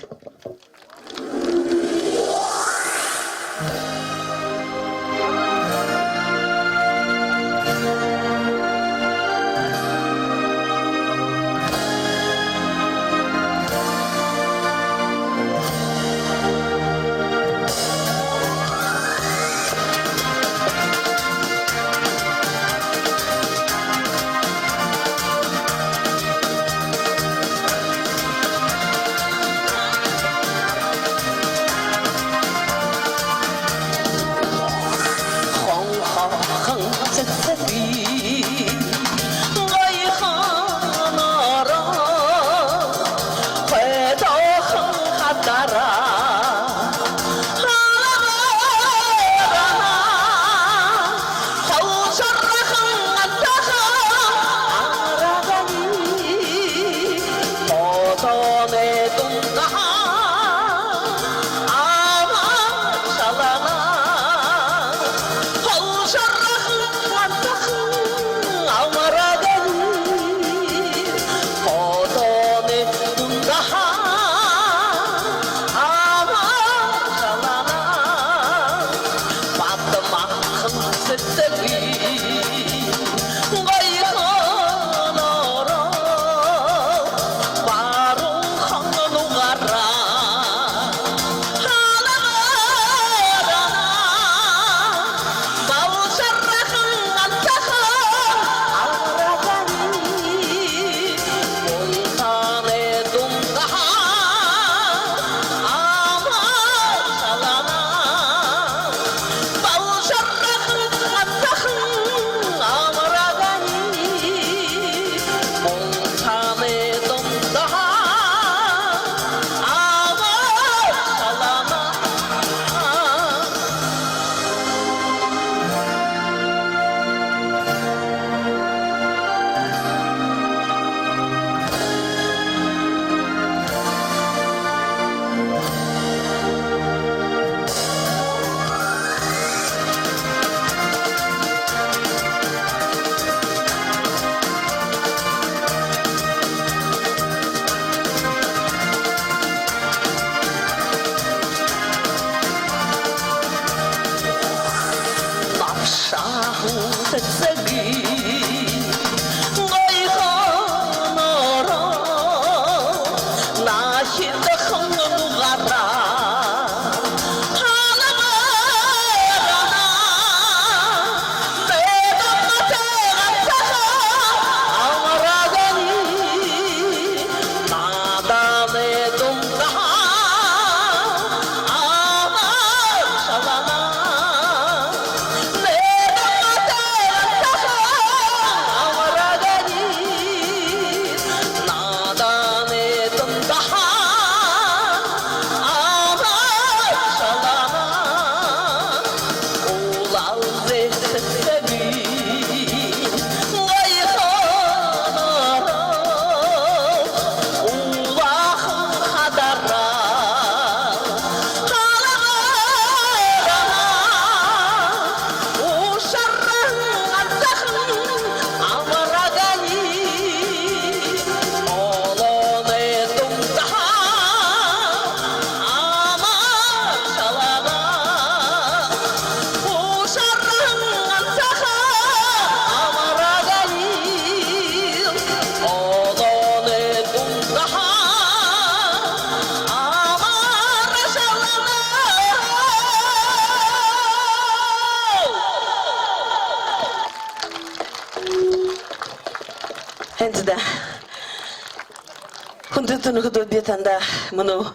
Hundutun betanda munu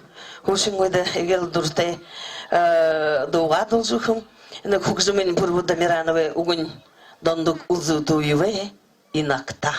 huşungwede egel durte doğa dolzuhum ne kugzumen purvuda miranove ugun donduk uzu tuyuve inakta.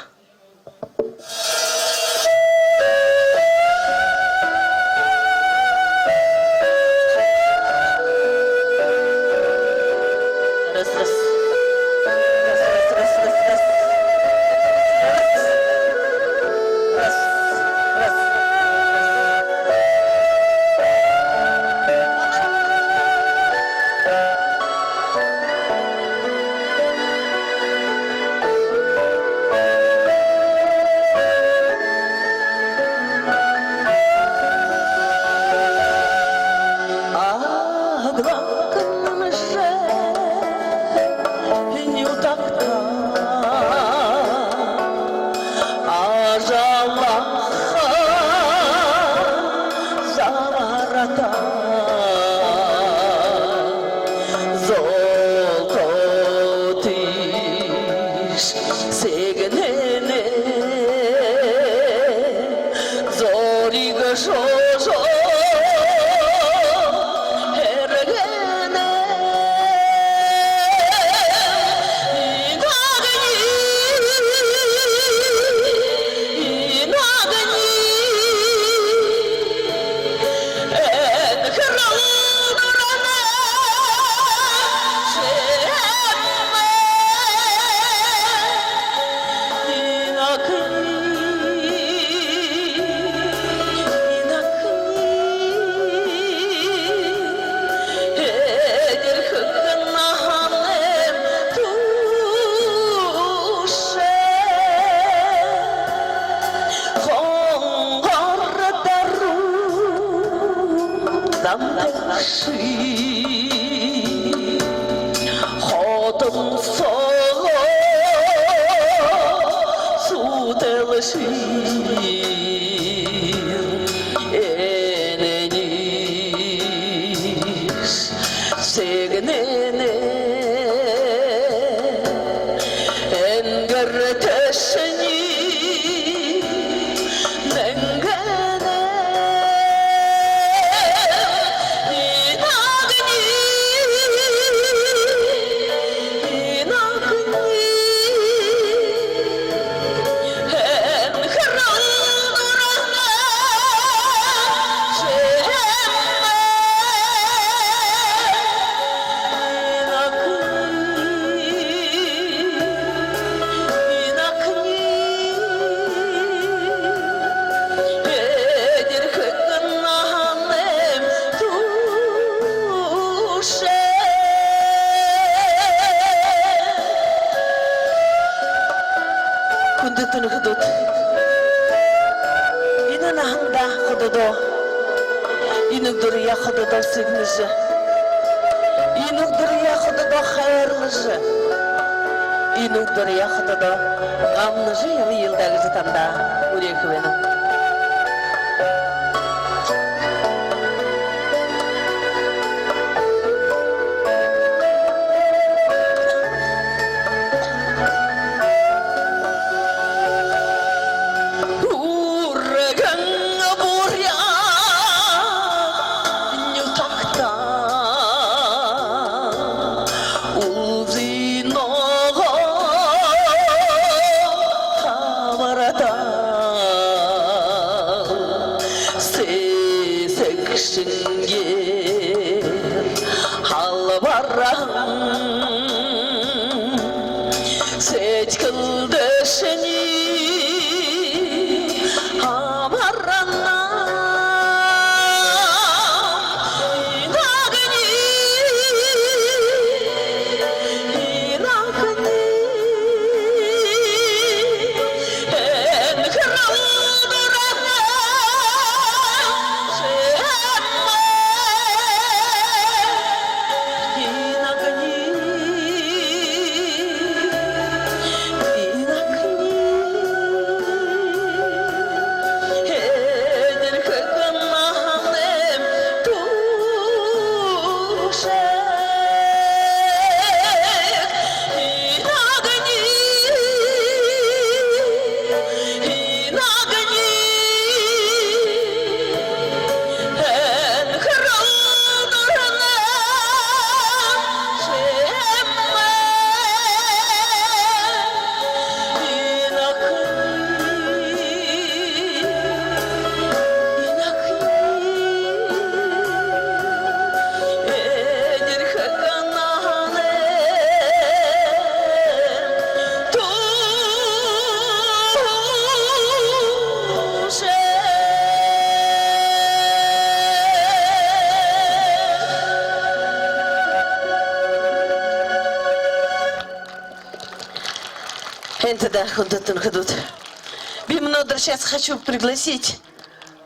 Бимнодр, сейчас хочу пригласить.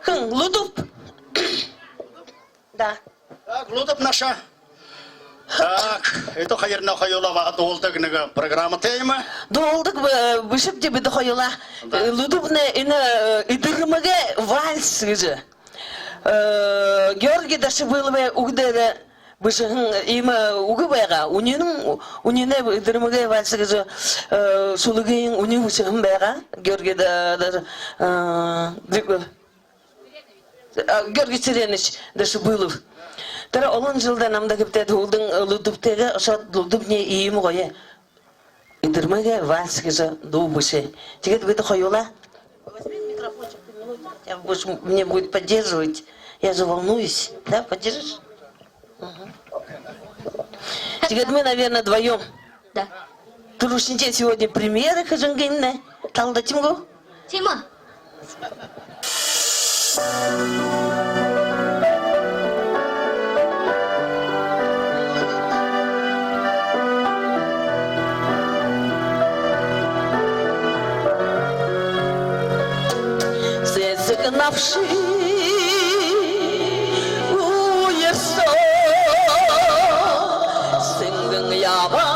Лудуп. Да. Так, Лудуп наша. Так, это хайырна хайолава долдык нега программа тема. Долдык бышып тебе дохойла. Лудупне ина идырмага вальс же. Георгий Дашибылове угдере бышын има угбега унене идырмага вальс же сулыгын уни бышын бега Георгий да görgüçüleniş dışı bulup. Tara olan жылдан амда кепте тулдың лудуптеге ошат лудупне иим гое. Идермеге васкеже дубыше. Тигет бит хоюла. Мне будет поддерживать. Я же волнуюсь, да, поддержишь? Тигет мы, наверное, вдвоем. Да. Турушинче сегодня премьеры хажангенне. Талда тимго? Тима. Загнавши уесо, сингэн ява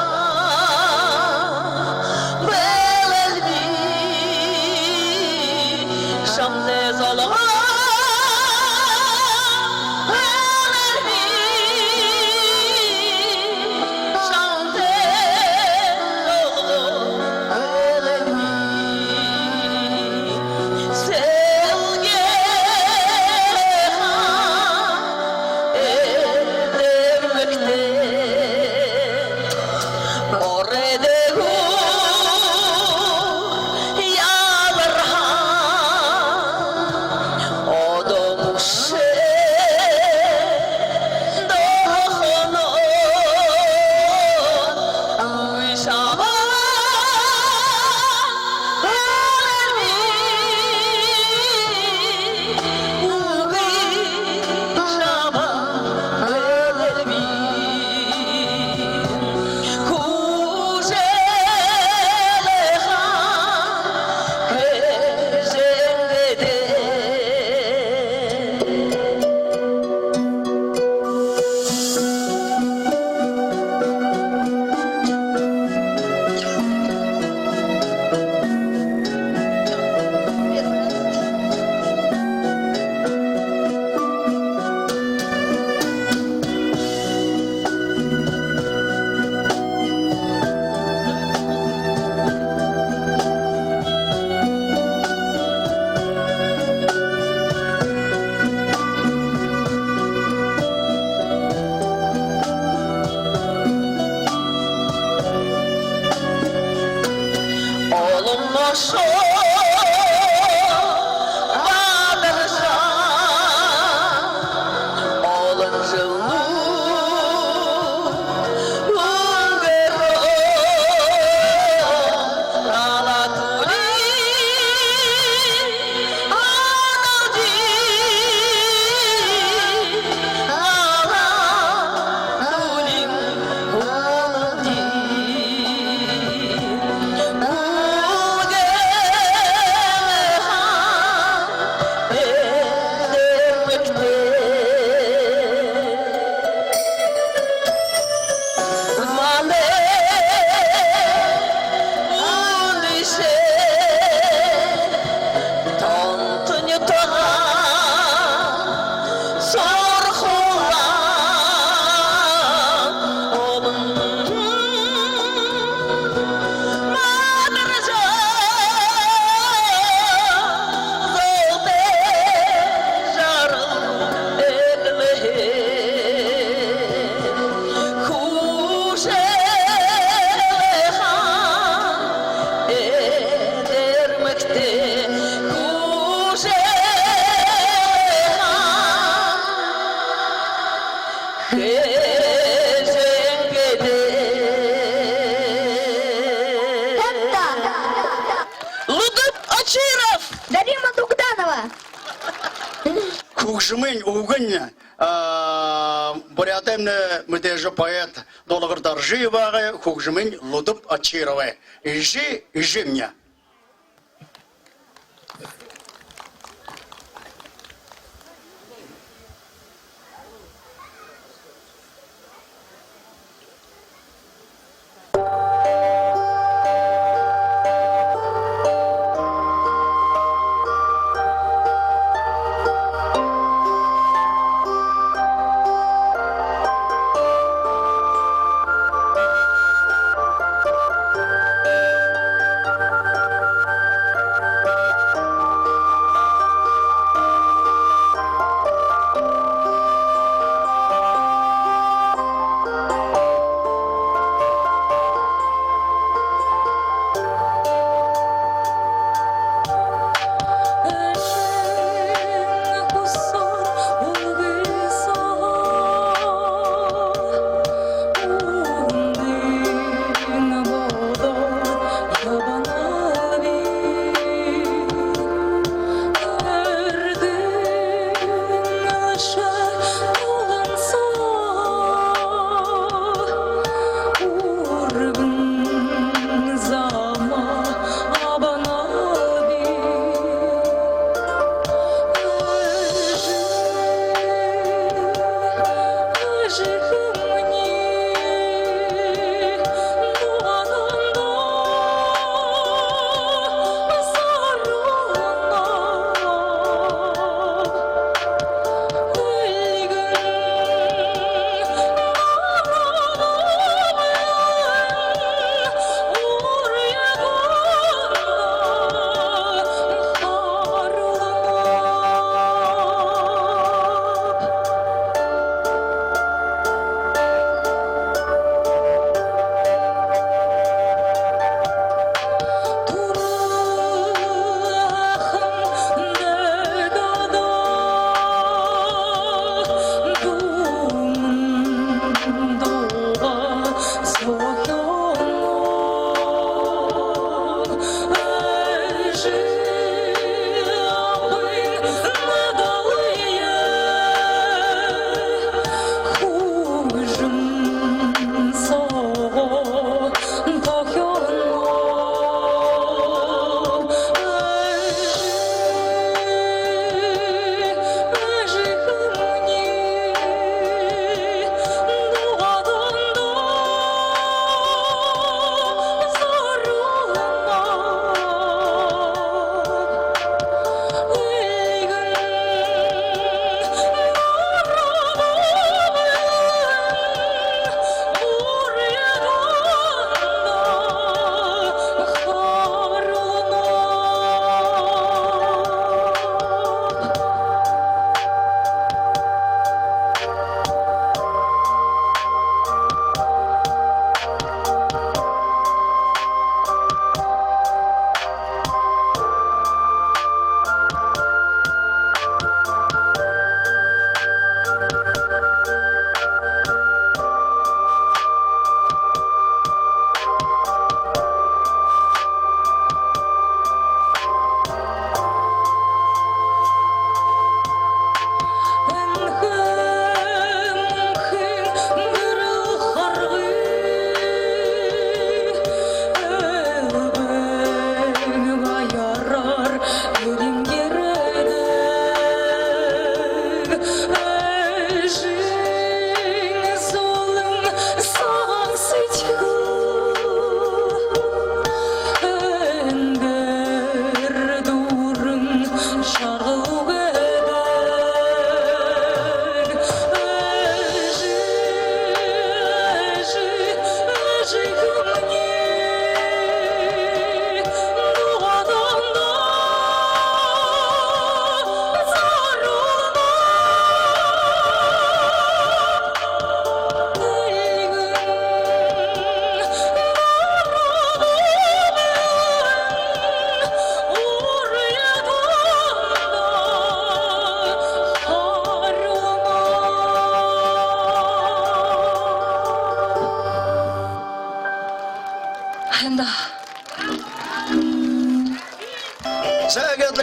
белэлби шамне залга белэлби шамне Дарима Дугданова. Кукшимын угыння бурятемне мытежы поэт Долгыр Даржиевага Кукшимын Лудып Ачирова. Ижи мне.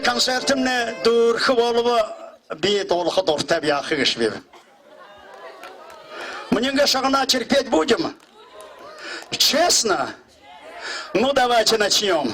концертимне дурхы болыбы бейт олқы дорта бияқы кешбебі. Мненге шағына терпеть будем? Честно? Ну, давайте начнем.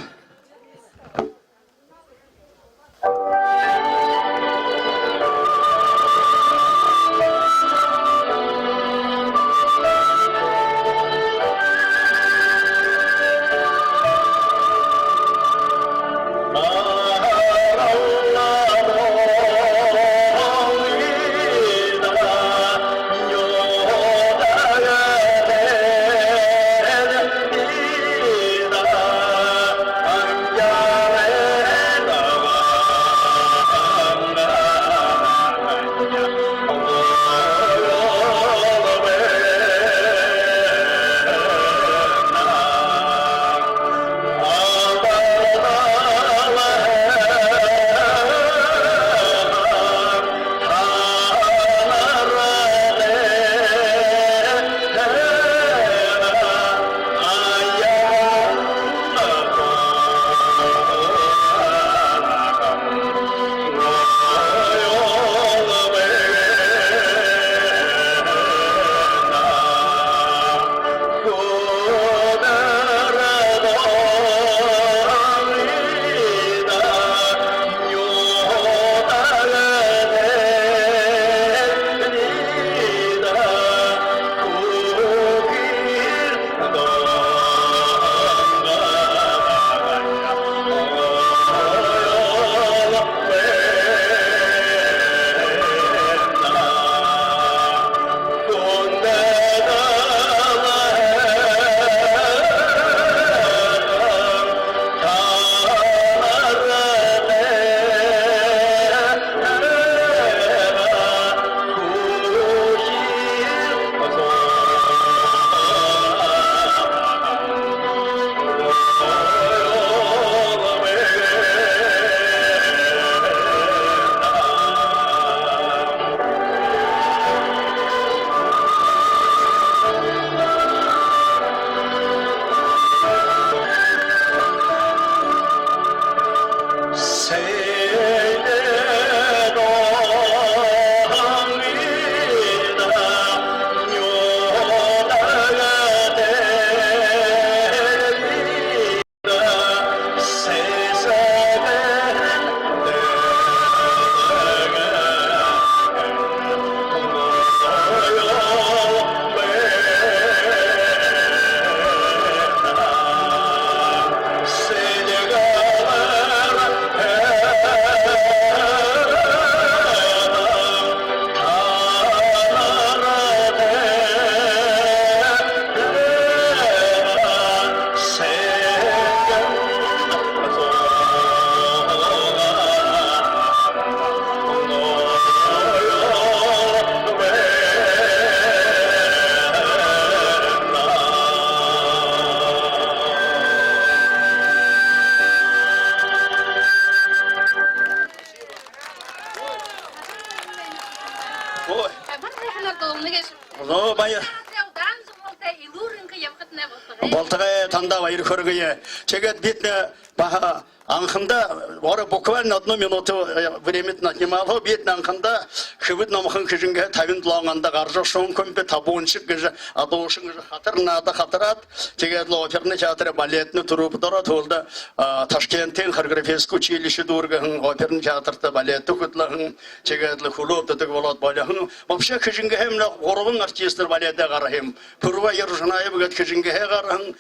Болтыға таңда вайыр көргіе. Чегет бетіне баға аңқында, оры буквально 1 минуту времет отнимало, бетіне аңқында хыбыт намықын кіжінге тавин дұлауғанда қаржы шоң көмпе табуыншық кіжі, адуышың кіжі қатырнады қатырат. Чегет оперный театры, балетні тұрып дұрат олды. Ташкенттен хореографический училище дұрғығын, оперный театрды, балетті күтліғын, чегетлі хулуп дұдық болат баляғын. Вообще кіжінге хемлі ғорығын артистер балетті қарахым. Пұрва ержынайы бұғат кіжінге қарахын,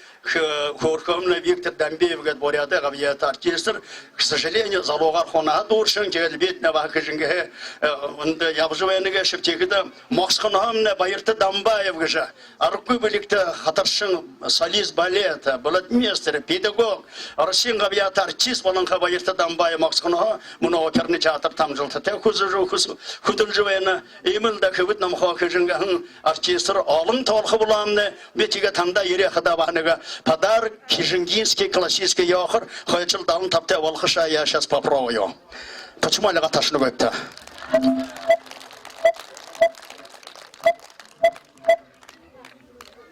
Хоркомна Виктор Дамбеев говорит, боряды гавьят артистр, к сожалению, залогар хона дуршин, бит на вахижинге, я вживаю шептикида, Мосханамна Байрта Дамбаев гажа, Арку Беликта Хатаршин, солист балета, балетмейстер, педагог, Россин гавьят артист, Воланха Байрта Дамбаев, Мосханага, Муноперный театр там жилта, художевена, именно так вот нам хохижинга артистр, Алым Толхабуланне, Бетига Танда Ирехадаванага. Подар кижингинский классический яхр, хочел дан тапте волхаша я сейчас попробую. Почему я гаташну это?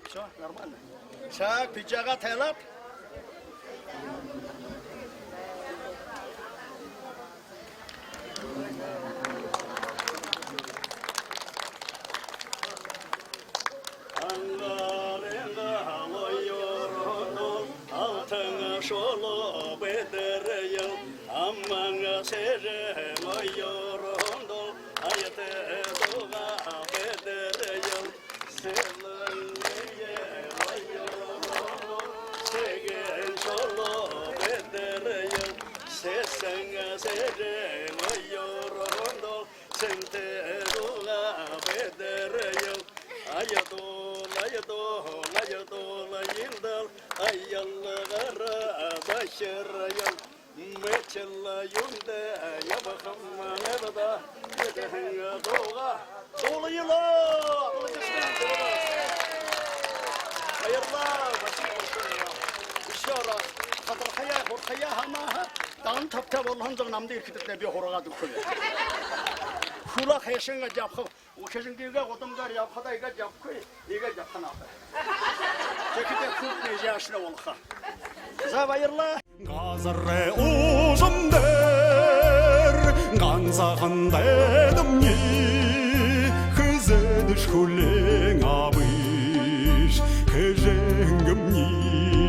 Все нормально. Шаг пиджага телап. şolu bederiyor Aman serem ayorundol Ayete doğa bederiyor Selenmeye ayorundol Segen şolu bederiyor Sesen serem ayorundol Sente doğa bederiyor Ayadol yıldal Ayallara başarayım Meçella yunde Yabakım manevda Yedehen doğa Dolu yıla Hayırlar İşara Kadrahaya Horkaya hamaha Dağın tapta bolhandığın namda irkiditle bir horoğa dükülü Kulak heşenge yapkı O kesinlikle odamlar yapkıda iga yapkı iga yapkına Çekide kurt nece yaşına olka Zabayırla Gazarre uzun der Ganzağın dedim ni Kızı düş kuleng abış Kejengim ni